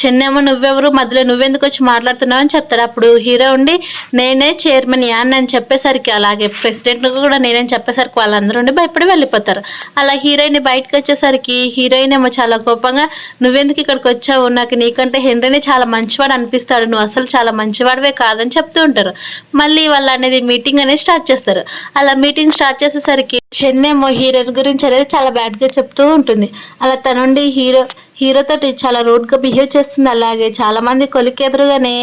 చెన్నేమో నువ్వెవరు మధ్యలో నువ్వెందుకు వచ్చి మాట్లాడుతున్నావు అని చెప్తాడు. అప్పుడు హీరో ఉండి నేనే చైర్మన్ యాన్ అని చెప్పేసరికి అలాగే ప్రెసిడెంట్ కూడా నేనేం చెప్పేసరికి వాళ్ళందరూ ఉండి భయపడి వెళ్ళిపోతారు. అలా హీరోయిన్ బయటకు వచ్చేసరికి హీరోయిన్ ఏమో చాలా కోపంగా నువ్వెందుకు ఇక్కడికి వచ్చావు, నాకు నీకంటే హెన్రీనే చాలా మంచివాడు అనిపిస్తాడు, నువ్వు అసలు చాలా మంచివాడివే కాదని చెప్తూ ఉంటారు. మళ్ళీ వాళ్ళు అనేది మీటింగ్ అనేది స్టార్ట్ చేస్తారు. అలా మీటింగ్ స్టార్ట్ చేసేసరికి చెన్నేమో హీరోయిన్ గురించి అనేది చాలా బ్యాడ్గా చెప్తూ ఉంటుంది. అలా తన నుండి హీరో తోటి చాలా రూడ్‌గా బిహేవ్ చేస్తుంది. అలాగే చాలామంది కొలిక్కి ఎదురుగానే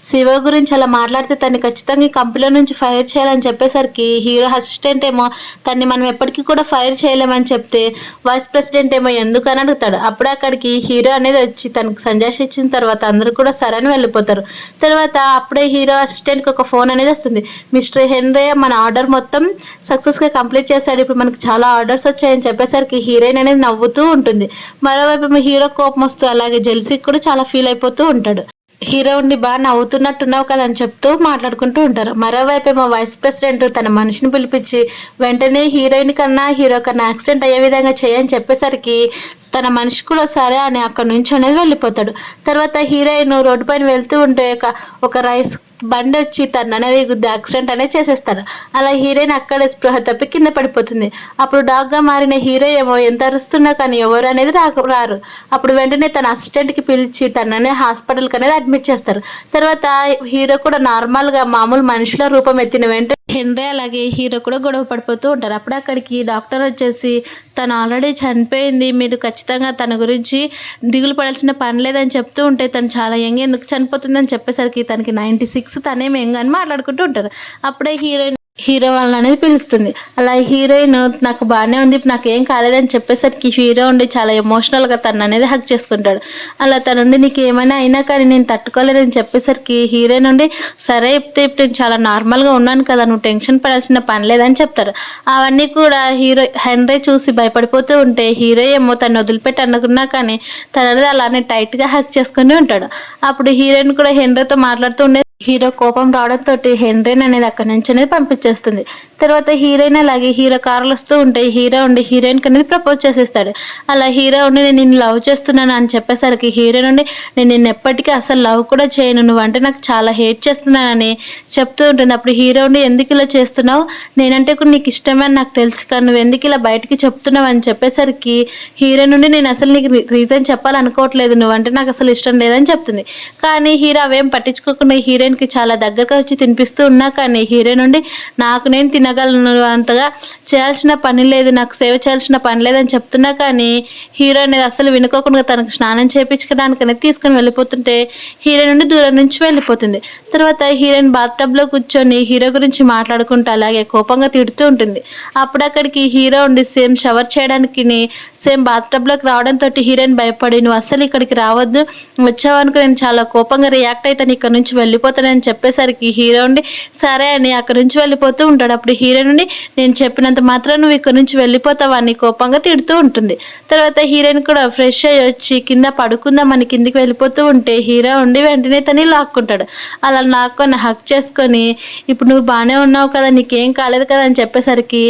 శివ గురించి అలా మాట్లాడితే తనని ఖచ్చితంగా ఈ కంపెనీలో నుంచి ఫైర్ చేయాలని చెప్పేసరికి హీరో అసిస్టెంట్ ఏమో తనని మనం ఎప్పటికీ కూడా ఫైర్ చేయలేమని చెప్తే వైస్ ప్రెసిడెంట్ ఏమో ఎందుకని అడుగుతాడు. అప్పుడే అక్కడికి హీరో అనేది వచ్చి తనకు సంజాష్ ఇచ్చిన తర్వాత అందరూ కూడా సరే అని వెళ్ళిపోతారు. తర్వాత అప్పుడే హీరో అసిస్టెంట్‌కి ఒక ఫోన్ అనేది వస్తుంది. మిస్టర్ హెన్రీ మన ఆర్డర్ మొత్తం సక్సెస్‌గా కంప్లీట్ చేశాడు. ఇప్పుడు మనకు చాలా ఆర్డర్స్ వచ్చాయని చెప్పేసరికి హీరోయిన్ అనేది నవ్వుతూ ఉంటుంది. మరోవైపు హీరో కోపం వస్తూ అలాగే జెల్సీకి కూడా చాలా ఫీల్ అయిపోతూ ఉంటాడు. హీరో ఉండి బాగా నవ్వుతున్నట్టున్నావు కదా అని చెప్తూ మాట్లాడుకుంటూ ఉంటారు. మరోవైపు ఏమో వైస్ ప్రెసిడెంట్ తన మనిషిని పిలిపించి వెంటనే హీరోయిన్ కన్నా హీరో కన్నా యాక్సిడెంట్ అయ్యే విధంగా చేయని చెప్పేసరికి తన మనిషి కూడా సరే అని అక్కడ నుంచి అనేది వెళ్ళిపోతాడు. తర్వాత హీరోయిన్ రోడ్డు పైన వెళ్తూ ఉంటే ఒక రైస్ బండి వచ్చి తను అనేది గుద్ది యాక్సిడెంట్ అనేది చేసేస్తాడు. అలా హీరోయిన్ అక్కడే స్పృహ తప్పి కింద పడిపోతుంది. అప్పుడు డాగ్గా మారిన హీరో ఏమో ఎంత అరుస్తున్నా కానీ ఎవరు అనేది రారు. అప్పుడు వెంటనే తన అసిస్టెంట్కి పిలిచి తననే హాస్పిటల్కి అనేది అడ్మిట్ చేస్తారు. తర్వాత హీరో కూడా నార్మల్గా మామూలు మనిషిలో రూపం ఎత్తిన వెంటనే హెన్రీ అలాగే హీరో కూడా గొడవ పడిపోతూ ఉంటారు. అప్పుడు అక్కడికి డాక్టర్ వచ్చేసి తను ఆల్రెడీ చనిపోయింది, మీరు ఖచ్చితంగా తన గురించి దిగులు పడాల్సిన పని లేదని చెప్తూ ఉంటే తను చాలా యంగ్ ఎందుకు చనిపోతుందని చెప్పేసరికి తనకి 96 తనేం యంగ్ అని మాట్లాడుకుంటూ ఉంటారు. అప్పుడే హీరో వాళ్ళని అనేది పిలుస్తుంది. అలా హీరోయిన్ నాకు బాగానే ఉంది, నాకేం కాలేదని చెప్పేసరికి హీరో ఉండి చాలా ఎమోషనల్గా తను అనేది హక్ చేసుకుంటాడు. అలా తనుండి నీకు ఏమైనా అయినా కానీ నేను తట్టుకోలేదని చెప్పేసరికి హీరోయిన్ నుండి సరే ఇప్పుడు నేను చాలా నార్మల్గా ఉన్నాను కదా, నువ్వు టెన్షన్ పడాల్సిన పని లేదని చెప్తారు. అవన్నీ కూడా హెన్రీ చూసి భయపడిపోతూ ఉంటే హీరో ఏమో తను వదిలిపెట్టి అనుకున్నా కానీ తను అనేది అలానే టైట్గా హక్ చేసుకుని ఉంటాడు. అప్పుడు హీరోయిన్ కూడా హెన్రీతో మాట్లాడుతూ ఉండే హీరో కోపం రావడంతో హెన్రీన్ అనేది అక్కడి నుంచి అనేది పంపించేస్తుంది. తర్వాత హీరోయిన్ అలాగే హీరో కార్లు వస్తూ ఉంటే హీరో ఉండి హీరోయిన్కి అనేది ప్రపోజ్ చేసేస్తాడు. అలా హీరో ఉండి నేను నిన్ను లవ్ చేస్తున్నాను అని చెప్పేసరికి హీరోయిన్ ఉండి నేను నిన్ను ఎప్పటికీ అసలు లవ్ కూడా చేయను, నువ్వంటే నాకు చాలా హేట్ చేస్తున్నానని చెప్తూ ఉంటుంది. అప్పుడు హీరో ఉండి ఎందుకు ఇలా చేస్తున్నావు, నేనంటే కూడా నీకు ఇష్టమే అని నాకు తెలుసు కానీ నువ్వు ఎందుకు ఇలా బయటికి చెప్తున్నావు అని చెప్పేసరికి హీరోయిన్ నుండి నేను అసలు నీకు రీజన్ చెప్పాలనుకోవట్లేదు, నువ్వంటే నాకు అసలు ఇష్టం లేదని చెప్తుంది. కానీ హీరో అవేం పట్టించుకోకుండా హీరోయిన్కి చాలా దగ్గరగా వచ్చి తినిపిస్తూ ఉన్నా కానీ హీరోయిన్ నుండి నాకు నేను తినగలను, అంతగా చేయాల్సిన పని లేదు, నాకు సేవ చేయాల్సిన పని లేదని చెప్తున్నా కానీ హీరో అనేది అసలు వినుకోకుండా తనకు స్నానం చేయించుకోవడానికి అనేది తీసుకుని వెళ్ళిపోతుంటే హీరోయిన్ నుండి దూరం నుంచి వెళ్ళిపోతుంది. తర్వాత హీరోయిన్ బాత్టబ్లో కూర్చొని హీరో గురించి మాట్లాడుకుంటూ అలాగే కోపంగా తిడుతూ ఉంటుంది. అప్పుడు అక్కడికి హీరో ఉండి సేమ్ షవర్ చేయడానికి సేమ్ బాత్టబ్లోకి రావడంతో హీరోయిన్ భయపడి నువ్వు అస్సలు ఇక్కడికి రావద్దు, వచ్చావనుకో నేను చాలా కోపంగా రియాక్ట్ అవుతాను, ఇక్కడ నుంచి వెళ్ళిపోతానని చెప్పేసరికి హీరో ఉండి సరే అని అక్కడ నుంచి వెళ్ళిపోతూ ఉంటాడు. అప్పుడు హీరో నుండి నేను చెప్పినంత మాత్రం నువ్వు ఇక్కడ నుంచి వెళ్ళిపోతావా అని కోపంగా తిడుతూ ఉంటుంది. తర్వాత హీరోయిన్ కూడా ఫ్రెష్ అయ్యి వచ్చి కింద పడుకుందామని కిందికి వెళ్ళిపోతూ ఉంటే హీరో ఉండి వెంటనే తని లాక్కుంటాడు. అలా లాక్కొని హక్ చేసుకొని ఇప్పుడు నువ్వు బాగానే ఉన్నావు కదా, నీకేం కాలేదు కదా అని చెప్పేసరికి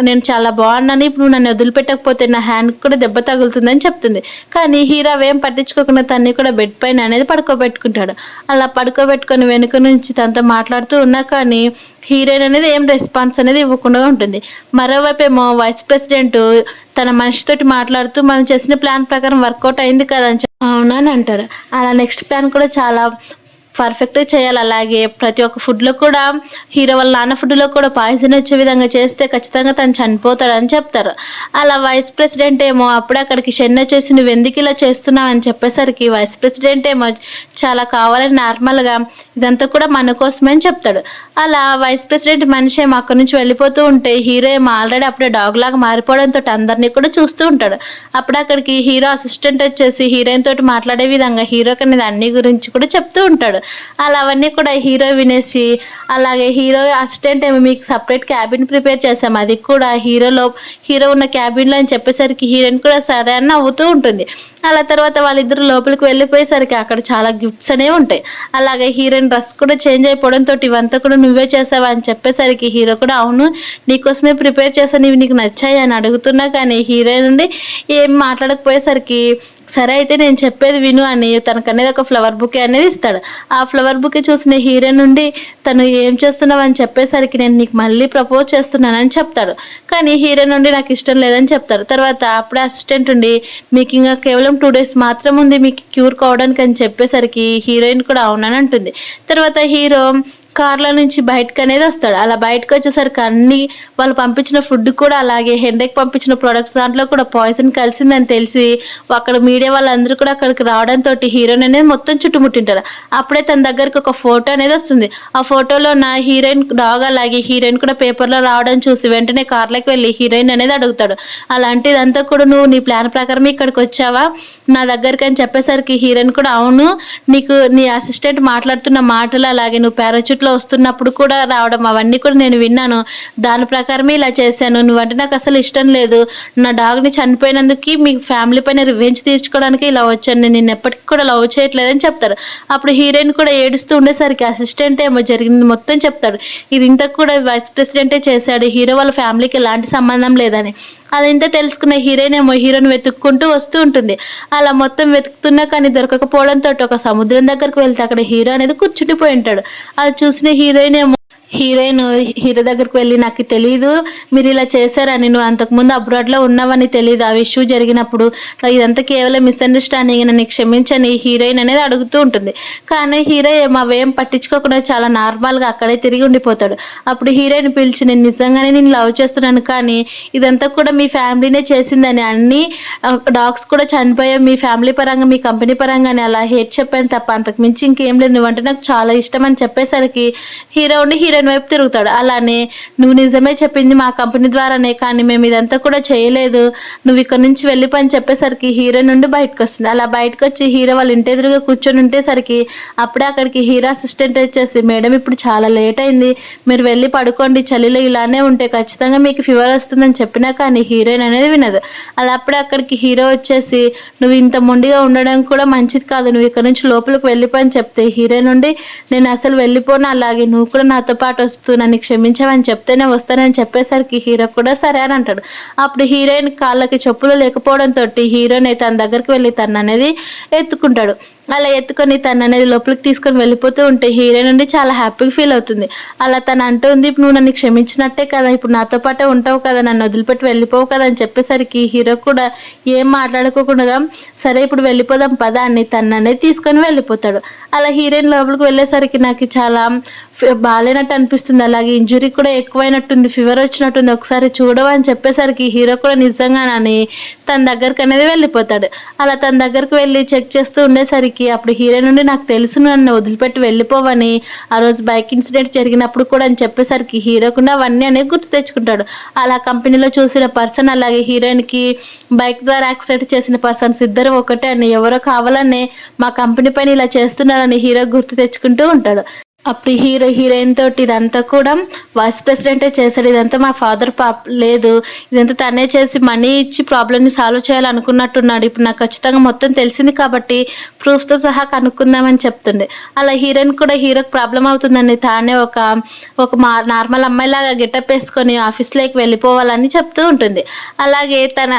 నేను చాలా బాగున్నాను, ఇప్పుడు నువ్వు నన్ను వదిలిపెట్టకపోతే నా హ్యాండ్ కూడా దెబ్బ తగులుతుందని చెప్తుంది. కానీ హీరో అవేం పట్టించుకోకుండా తన్ని కూడా బెడ్ పైన అనేది పడుకోబెట్టుకుంటాడు. అలా పడుకోబెట్టుకొని వెనుక నుంచి తనతో మాట్లాడుతూ ఉన్నా కానీ హీరోయిన్ అనేది ఏం రెస్పాన్స్ అనేది ఇవ్వకుండా ఉంటుంది. మరోవైపు ఏమో వైస్ ప్రెసిడెంట్ తన మనిషితోటి మాట్లాడుతూ మనం చేసిన ప్లాన్ ప్రకారం వర్కౌట్ అయింది కదా అని అవునా అని అంటారు. అలా నెక్స్ట్ ప్లాన్ కూడా చాలా పర్ఫెక్ట్గా చేయాలి. అలాగే ప్రతి ఒక్క ఫుడ్లో కూడా హీరో వాళ్ళ నాన్న ఫుడ్లో కూడా పాయిజన్ వచ్చే విధంగా చేస్తే ఖచ్చితంగా తను చనిపోతాడని చెప్తారు. అలా వైస్ ప్రెసిడెంట్ ఏమో అప్పుడే అక్కడికి షెన్ వచ్చేసి నువ్వు ఎందుకు ఇలా చేస్తున్నావు అని చెప్పేసరికి వైస్ ప్రెసిడెంట్ ఏమో చాలా కావాలని నార్మల్గా ఇదంతా కూడా మన కోసమే అని చెప్తాడు. అలా వైస్ ప్రెసిడెంట్ మనిషి ఏమో అక్కడి నుంచి వెళ్ళిపోతూ ఉంటే హీరో ఏమో ఆల్రెడీ అప్పుడే డాగ్ లాగా మారిపోవడంతో అందరినీ కూడా చూస్తూ ఉంటాడు. అప్పుడు అక్కడికి హీరో అసిస్టెంట్ వచ్చేసి హీరోయిన్ తోటి మాట్లాడే విధంగా హీరోకి అనేది అన్ని గురించి కూడా చెప్తూ ఉంటాడు. అలా అవన్నీ కూడా హీరో వినేసి అలాగే హీరో అసిస్టెంట్ ఏమో మీకు సపరేట్ క్యాబిన్ ప్రిపేర్ చేసాం, అది కూడా హీరో ఉన్న క్యాబిన్లో అని చెప్పేసరికి హీరోయిన్ కూడా సరే అని నవ్వుతూ ఉంటుంది. అలా తర్వాత వాళ్ళిద్దరు లోపలికి వెళ్ళిపోయేసరికి అక్కడ చాలా గిఫ్ట్స్ అనేవి ఉంటాయి. అలాగే హీరోయిన్ డ్రెస్ కూడా చేంజ్ అయిపోవడంతో ఇవంతా కూడా నువ్వే చేసావా అని చెప్పేసరికి హీరో కూడా అవును నీకోసమే ప్రిపేర్ చేశాను, ఇవి నీకు నచ్చాయి అని అడుగుతున్నా కానీ హీరోయిన్ నుండి ఏం మాట్లాడకపోయేసరికి సరే అయితే నేను చెప్పేది విను అని తనకనేది ఒక ఫ్లవర్ బుకే అనేది ఇస్తాడు. ఆ ఫ్లవర్ బుకే చూసిన హీరోయిన్ నుండి తను ఏం చేస్తున్నావు అని చెప్పేసరికి నేను నీకు మళ్ళీ ప్రపోజ్ చేస్తున్నానని చెప్తాడు. కానీ హీరోయిన్ నుండి నాకు ఇష్టం లేదని చెప్తాడు. తర్వాత అప్పుడే అసిస్టెంట్ ఉండి మీకు ఇంకా కేవలం 2 days మాత్రం ఉంది మీకు క్యూర్ కావడానికి అని చెప్పేసరికి హీరోయిన్ కూడా అవునని అంటుంది. తర్వాత హీరో కార్‌లో నుంచి బయటకనేది వస్తాడు. అలా బయటకొచ్చేసరికి అన్నీ వాళ్ళు పంపించిన ఫుడ్ కూడా అలాగే హెడేక్ పంపించిన ప్రొడక్ట్స్ దాంట్లో కూడా పాయిజన్ కలిసిందని తెలిసి అక్కడ మీడియా వాళ్ళందరూ కూడా అక్కడికి రావడంతోటి హీరోయిన్ అనేది మొత్తం చుట్టుముట్టింటారు. అప్పుడే తన దగ్గరికి ఒక ఫోటో అనేది వస్తుంది. ఆ ఫోటోలో ఉన్న హీరోయిన్ డాగ్ అలాగే హీరోయిన్ కూడా పేపర్‌లో రావడం చూసి వెంటనే కార్‌లోకి వెళ్లి హీరోయిన్ అనేది అడుగుతాడు. అలాంటిదంతా కూడా నువ్వు నీ ప్లాన్ ప్రకారమే ఇక్కడికొచ్చావా? నా దగ్గరికి అని చెప్పేసరికి హీరోయిన్ కూడా అవును. నీకు నీ అసిస్టెంట్ మాట్లాడుతున్న మాటలు అలాగే నువ్వు పారాచూట్‌లో వస్తున్నప్పుడు కూడా రావడం అవన్నీ కూడా నేను విన్నాను. దాని ప్రకారమే ఇలా చేశాను. నువ్వంటే నాకసలు ఇష్టం లేదు. నా డాగ్‌ని చనిపోయినందుకి మీ ఫ్యామిలీ పైన రివెంజ్ తీర్చుకోవడానికి ఇలా వచ్చాను. నేను నిన్నెప్పటికి కూడా లవ్ చేయట్లేదని చెప్తారు. అప్పుడు హీరోయిన్ కూడా ఏడుస్తూ ఉండేసరికి అసిస్టెంట్ ఏమో జరిగింది మొత్తం చెప్తాడు. ఇదంతా కూడా వైస్ ప్రెసిడెంటే చేశాడు. హీరో వాళ్ళ ఫ్యామిలీకి ఎలాంటి సంబంధం లేదని. అదంతా తెలుసుకున్న హీరోయిన్ ఏమో హీరోని వెతుక్కుంటూ వస్తూ ఉంటుంది. అలా మొత్తం వెతుకుతున్నా కానీ దొరకకపోవడంతోటి ఒక సముద్రం దగ్గరికి వెళ్తే అక్కడ హీరో అనేది కూర్చుండిపోయి ఉంటాడు. అది చూసిన హీరోయిన్ ఏమో హీరో దగ్గరికి వెళ్ళి నాకు తెలీదు మీరిలా చేశారని. నువ్వు అంతకుముందు అబ్రాడ్‌లో ఉన్నావని తెలీదు. ఆ ఇష్యూ జరిగినప్పుడు. ఇదంతా కేవలం మిస్‌అండర్‌స్టాండింగ్ నన్ను క్షమించని హీరోయిన్ అనేది అడుగుతూ ఉంటుంది. కానీ హీరో ఏమో అవేం పట్టించుకోకుండా చాలా నార్మల్‌గా అక్కడే తిరిగి ఉండిపోతాడు. అప్పుడు హీరోయిన్ పిలిచి నేను నిజంగానే నిన్ను లవ్ చేస్తున్నాను కానీ ఇదంతా కూడా మీ ఫ్యామిలీనే చేసిందని అన్నీ డాగ్స్ కూడా చనిపోయాయి మీ ఫ్యామిలీ పరంగా మీ కంపెనీ పరంగానే అలా హేట్ చెప్పాను తప్ప అంతకు మించి ఇంకేం లేదు. నువ్వంటే నాకు చాలా ఇష్టం అని చెప్పేసరికి హీరోయిన్ వైపు తిరుగుతాడు. అలానే నువ్వు నిజమే చెప్పింది మా కంపెనీ ద్వారానే కానీ మేము ఇదంతా కూడా చేయలేదు. నువ్వు ఇక్కడ నుంచి వెళ్ళిపో అని చెప్పేసరికి హీరో నుండి బయటకు వస్తుంది. అలా బయటకు వచ్చి హీరో వాళ్ళ ఇంటి ఎదురుగా కూర్చొని ఉండేసరికి అప్పుడే అక్కడికి హీరో అసిస్టెంట్ వచ్చేసి మేడం ఇప్పుడు చాలా లేట్ అయింది. మీరు వెళ్ళి పడుకోండి. చలిలో ఇలానే ఉంటే ఖచ్చితంగా మీకు ఫీవర్ వస్తుందని చెప్పినా కానీ హీరోయిన్ అనేది వినదు. అలా అప్పుడే అక్కడికి హీరో వచ్చేసి నువ్వు ఇంత మొండిగా ఉండడం కూడా మంచిది కాదు. నువ్వు ఇక్కడ నుంచి లోపలికి వెళ్ళిపో అని చెప్తే హీరో నుండి నేను అసలు వెళ్ళిపోను అలాగే నువ్వు కూడా నాతో పాటు వస్తూ నన్ను క్షమించమని చెప్తేనే వస్తానని చెప్పేసరికి హీరో కూడా సరే అని అంటాడు. అప్పుడు హీరోయిన్ కాళ్ళకి చెప్పులు లేకపోవడంతో హీరోయిన్ తన దగ్గరికి వెళ్ళి తను అనేది ఎత్తుకుంటాడు. అలా ఎత్తుకొని తను అనేది లోపలికి తీసుకొని వెళ్ళిపోతూ ఉంటే హీరోయిన్ నుండి చాలా హ్యాపీగా ఫీల్ అవుతుంది. అలా తను అంటుంది నువ్వు నన్ను క్షమించినట్టే కదా ఇప్పుడు నాతో పాటే ఉంటావు కదా నన్ను వదిలిపెట్టి వెళ్ళిపోవు కదా అని చెప్పేసరికి హీరో కూడా ఏం మాట్లాడుకోకుండా సరే ఇప్పుడు వెళ్ళిపోదాం పదా అని తను అనేది తీసుకొని వెళ్ళిపోతాడు. అలా హీరోయిన్ లోపలికి వెళ్ళేసరికి నాకు చాలా బాగాలేనట్టు అనిపిస్తుంది. అలాగే ఇంజురీ కూడా ఎక్కువైనట్టుంది ఫీవర్ వచ్చినట్టుంది ఒకసారి చూడవు అని చెప్పేసరికి హీరో కూడా నిజంగానని తన దగ్గరికి అనేది వెళ్ళిపోతాడు. అలా తన దగ్గరికి వెళ్ళి చెక్ చేస్తూ ఉండేసరికి అప్పుడు హీరో నుండి నాకు తెలుసు నన్ను వదిలిపెట్టి వెళ్ళిపోవని ఆ రోజు బైక్ ఇన్సిడెంట్ జరిగినప్పుడు కూడా అని చెప్పేసరికి హీరోకుండా అవన్నీ అనేది గుర్తు తెచ్చుకుంటాడు. అలా కంపెనీలో చూసిన పర్సన్ అలాగే హీరోయిన్కి బైక్ ద్వారా యాక్సిడెంట్ చేసిన పర్సన్స్ ఇద్దరు ఒకటే అని ఎవరో కావాలనే మా కంపెనీ పైన ఇలా చేస్తున్నారని హీరో గుర్తు తెచ్చుకుంటూ ఉంటాడు. అప్పుడు హీరోయిన్ తోటి ఇదంతా కూడా వైస్ ప్రెసిడెంటే చేశాడు. ఇదంతా మా ఫాదర్ లేదు ఇదంతా తనే చేసి మనీ ఇచ్చి ప్రాబ్లమ్ని సాల్వ్ చేయాలనుకున్నట్టున్నాడు. ఇప్పుడు నాకు ఖచ్చితంగా మొత్తం తెలిసింది కాబట్టి ప్రూఫ్స్తో సహా కనుక్కుందామని చెప్తుండే. అలా హీరోయిన్ కూడా హీరోకి ప్రాబ్లం అవుతుందని తానే ఒక నార్మల్ అమ్మాయిలాగా గెటప్ వేసుకొని ఆఫీస్లోకి వెళ్ళిపోవాలని చెప్తూ ఉంటుంది. అలాగే తన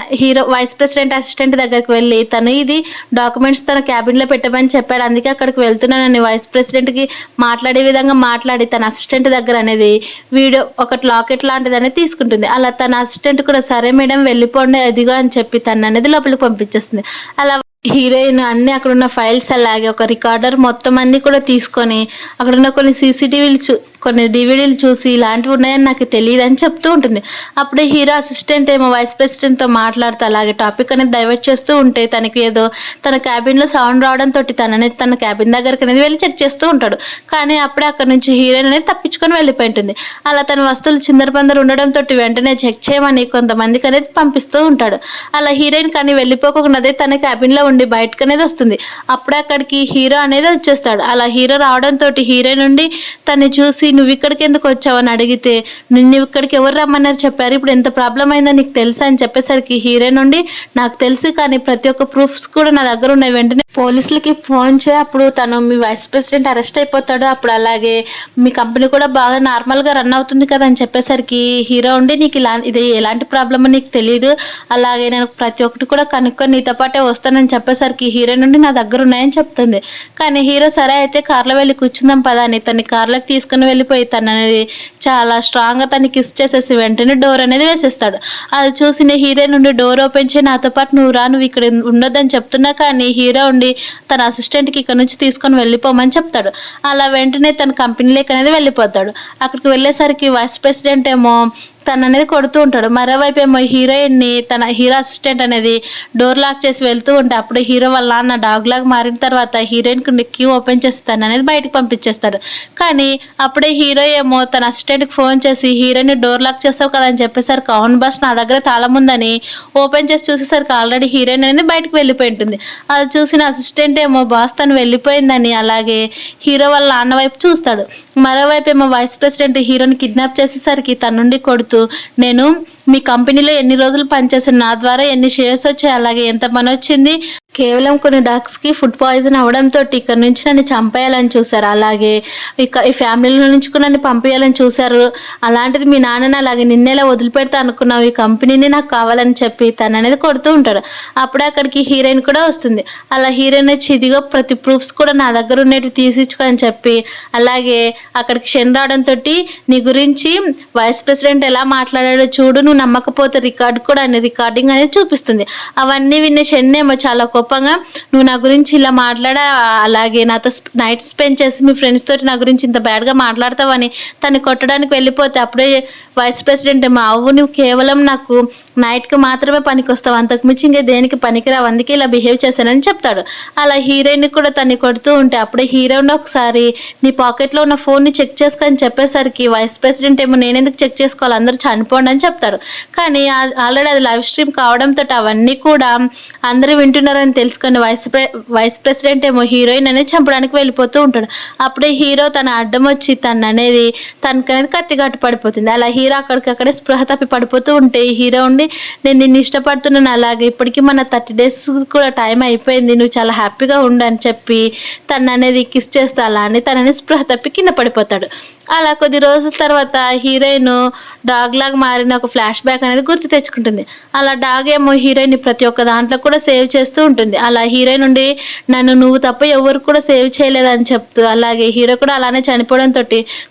వైస్ ప్రెసిడెంట్ అసిస్టెంట్ దగ్గరికి వెళ్ళి తను ఇది డాక్యుమెంట్స్ తన క్యాబిన్లో పెట్టమని చెప్పాడు. అందుకే అక్కడికి వెళ్తున్నానని వైస్ ప్రెసిడెంట్కి మాట్లాడే విధంగా మాట్లాడి తన అసిస్టెంట్ దగ్గర అనేది వీడియో ఒకటి లాకెట్ లాంటిది అనేది తీసుకుంటుంది. అలా తన అసిస్టెంట్ కూడా సరే మేడం వెళ్ళిపోండి అదిగో అని చెప్పి తను అనేది లోపలికి పంపించేస్తుంది. అలా హీరోయిన్ అన్ని అక్కడ ఉన్న ఫైల్స్ అలాగే ఒక రికార్డర్ మొత్తం అన్ని కూడా తీసుకొని అక్కడ ఉన్న కొన్ని సీసీటీవీలు కొన్ని డివిడీలు చూసి ఇలాంటివి ఉన్నాయని నాకు తెలియదు అని చెప్తూ ఉంటుంది. అప్పుడే హీరో అసిస్టెంట్ ఏమో వైస్ ప్రెసిడెంట్తో మాట్లాడుతూ అలాగే టాపిక్ అనేది డైవర్ట్ చేస్తూ ఉంటే తనకి ఏదో తన క్యాబిన్లో సౌండ్ రావడంతో తననేది తన క్యాబిన్ దగ్గరికి అనేది వెళ్ళి చెక్ చేస్తూ ఉంటాడు. కానీ అప్పుడే అక్కడ నుంచి హీరోయిన్ అనేది తప్పించుకొని వెళ్ళిపోయి ఉంటుంది. అలా తన వస్తువులు చిందరబందరు ఉండడంతో వెంటనే చెక్ చేయమని కొంతమందికి అనేది పంపిస్తూ ఉంటాడు. అలా హీరోయిన్ కానీ వెళ్ళిపోకుండా తన క్యాబిన్లో ఉండి బయటకు అనేది వస్తుంది. అప్పుడే అక్కడికి హీరో అనేది వచ్చేస్తాడు. అలా హీరో రావడంతో హీరోయిన్ నుండి తను చూసి నువ్వు ఇక్కడికి ఎందుకు వచ్చావని అడిగితే నిన్ను ఇక్కడికి ఎవరు రమ్మన్నారు చెప్పారు ఇప్పుడు ఎంత ప్రాబ్లం అయిందో నీకు తెలుసా అని చెప్పేసరికి హీరోయిన్ నుండి నాకు తెలుసు కానీ ప్రతి ఒక్క ప్రూఫ్స్ కూడా నా దగ్గర ఉన్నాయి వెంటనే పోలీసులకి ఫోన్ చేయి అప్పుడు తను మీ వైస్ ప్రెసిడెంట్ అరెస్ట్ అయిపోతాడు అప్పుడు అలాగే మీ కంపెనీ కూడా బాగా నార్మల్గా రన్ అవుతుంది కదా అని చెప్పేసరికి హీరో ఉండి నీకు ఇది ఎలాంటి ప్రాబ్లమ్ నీకు తెలియదు అలాగే నేను ప్రతి ఒక్కటి కూడా కనుక్కొని నీతో పాటే వస్తానని చెప్పేసరికి హీరో నుండి నా దగ్గర ఉన్నాయని చెప్తుంది. కానీ హీరో సరే అయితే కార్లో వెళ్ళి కూర్చుందాం పదా అని తన్ని కార్లోకి తీసుకుని వెళ్ళిపోయి తను అనేది చాలా స్ట్రాంగ్గా తను కిస్ చేసేసి వెంటనే డోర్ అనేది వేసేస్తాడు. అది చూసిన హీరో నుండి డోర్ ఓపెన్ చేయి నాతో పాటు నువ్వు రా నువ్వు ఇక్కడ ఉండొద్దని చెప్తున్నా కానీ హీరో నుండి తన అసిస్టెంట్కి ఇక్కడ నుంచి తీసుకొని వెళ్ళిపోమని చెప్తాడు. అలా వెంటనే తన కంపెనీలోకి అనేది వెళ్ళిపోతాడు. అక్కడికి వెళ్ళేసరికి వైస్ ప్రెసిడెంట్ ఏమో తననేది కొడుతూ ఉంటాడు. మరోవైపు ఏమో హీరోయిన్ని తన హీరో అసిస్టెంట్ అనేది డోర్ లాక్ చేసి వెళ్తూ ఉంటే అప్పుడు హీరో వాళ్ళ నాన్న డాగ్ లాగా మారిన తర్వాత హీరోయిన్కి క్యూ ఓపెన్ చేసి తను అనేది బయటకు పంపించేస్తాడు. కానీ అప్పుడే హీరో ఏమో తన అసిస్టెంట్కి ఫోన్ చేసి హీరోయిన్ డోర్ లాక్ చేస్తావు కదా అని చెప్పేసరికి అవును బాస్ నా దగ్గర తాళం ఉందని ఓపెన్ చేసి చూసేసరికి ఆల్రెడీ హీరోయిన్ అనేది బయటకు వెళ్ళిపోయి ఉంటుంది. అది చూసిన అసిస్టెంట్ ఏమో బాస్ తను వెళ్ళిపోయిందని అలాగే హీరో వాళ్ళ నాన్న వైపు చూస్తాడు. మరోవైపు ఏమో వైస్ ప్రెసిడెంట్ హీరోని కిడ్నాప్ చేసేసరికి తన నుండి కొడుతూ నేను మీ కంపెనీలో ఎన్ని రోజులు పనిచేసాను, నా ద్వారా ఎన్ని షేర్స్ వచ్చాయి, అలాగే ఎంత పని వచ్చింది, కేవలం కొన్ని డాగ్స్కి ఫుడ్ పాయిజన్ అవడంతో ఇక్కడ నుంచి నన్ను చంపేయాలని చూశారు, అలాగే ఇక ఈ ఫ్యామిలీలో నుంచి కూడా నన్ను పంపించాలని చూశారు, అలాంటిది మీ నాన్నని అలాగే నిన్నేలా వదిలిపెడతా అనుకున్నావు, ఈ కంపెనీని నాకు కావాలని చెప్పి తను అనేది కొడుతూ ఉంటాడు. అప్పుడే అక్కడికి హీరోయిన్ కూడా వస్తుంది. అలా హీరోయిన్ వచ్చి ఇదిగో ప్రతి ప్రూఫ్స్ కూడా నా దగ్గర ఉండేవి తీసిచ్చుకొని చెప్పి అలాగే అక్కడికి షన్ రావడంతో నీ గురించి వైస్ ప్రెసిడెంట్ ఎలా మాట్లాడాడో చూడు, నువ్వు నమ్మకపోతే రికార్డింగ్ అనేది చూపిస్తుంది. అవన్నీ విన్న షన్ ఏమో చాలా కోపంగా నువ్వు నా గురించి ఇలా మాట్లాడా, అలాగే నాతో నైట్ స్పెండ్ చేసి మీ ఫ్రెండ్స్ తోటి నా గురించి ఇంత బ్యాడ్గా మాట్లాడతావని తను కొట్టడానికి వెళ్ళిపోతే అప్పుడే వైస్ ప్రెసిడెంట్ ఏమో అవ్వు నువ్వు కేవలం నాకు నైట్కి మాత్రమే పనికి వస్తావు, అంతకుమించి ఇంకా దేనికి పనికిరావు, అందుకే ఇలా బిహేవ్ చేశానని చెప్తాడు. అలా హీరోయిన్ కూడా తన్ని కొడుతూ ఉంటే అప్పుడే హీరోయిన్ ఒకసారి నీ పాకెట్లో ఉన్న ఫోన్ని చెక్ చేసుకొని చెప్పేసరికి వైస్ ప్రెసిడెంట్ ఏమో నేనెందుకు చెక్ చేసుకోవాలి, అందరూ చనిపోండి అని చెప్తారు. కానీ ఆల్రెడీ అది లైవ్ స్ట్రీమ్ కావడంతో అవన్నీ కూడా అందరూ వింటున్నారని తెలుసుకొని వైస్ ప్రెసిడెంట్ ఏమో హీరోయిన్ అనేది చంపడానికి వెళ్ళిపోతూ ఉంటాడు. అప్పుడే హీరో తన అడ్డం వచ్చి తనకనేది కత్తిగట్టు పడిపోతుంది. అలా హీరో అక్కడికక్కడే స్పృహ తప్పి పడిపోతూ ఉంటే హీరో ఉండి నేను నిన్ను ఇష్టపడుతున్నాను, అలాగే ఇప్పటికీ మన 30 days కూడా టైం అయిపోయింది, నువ్వు చాలా హ్యాపీగా ఉండు అని చెప్పి తను అనేది కిస్ చేస్తా అలా అని తనని స్పృహ తప్పి కింద పడిపోతాడు. అలా కొద్ది రోజుల తర్వాత హీరోయిన్ డాగ్ లాగా మారిన ఒక ఫ్లాష్ బ్యాక్ అనేది గుర్తు తెచ్చుకుంటుంది. అలా డాగ్ ఏమో హీరోయిన్ ప్రతి ఒక్క దాంట్లో కూడా సేవ్ చేస్తూ ఉంటుంది. అలా హీరోయిన్ నుండి నన్ను నువ్వు తప్ప ఎవరు కూడా సేవ్ చేయలేదని చెప్తూ అలాగే హీరో కూడా అలానే చనిపోవడంతో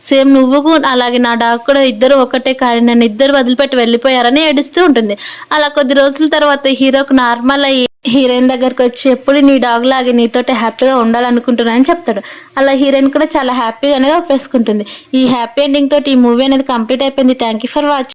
సేమ్ నువ్వు అలాగే నా డాగ్ కూడా ఇద్దరు ఒకటే, కానీ నన్ను ఇద్దరు వదిలిపెట్టి వెళ్ళిపోయారని ఏడుస్తూ ఉంటుంది. అలా కొద్ది రోజుల తర్వాత హీరోకు నార్మల్ అయ్యి హీరోయిన్ దగ్గరకు వచ్చి ఎప్పుడు నీ డాగ్ లాగే నీతోటి హ్యాపీగా ఉండాలనుకుంటున్నా అని చెప్తాడు. అలా హీరోయిన్ కూడా చాలా హ్యాపీగా అనేది ఒప్పేసుకుంటుంది. ఈ హ్యాపీ ఎండింగ్ తోటి ఈ మూవీ అనేది కంప్లీట్ అయిపోయింది. Thank you for watching.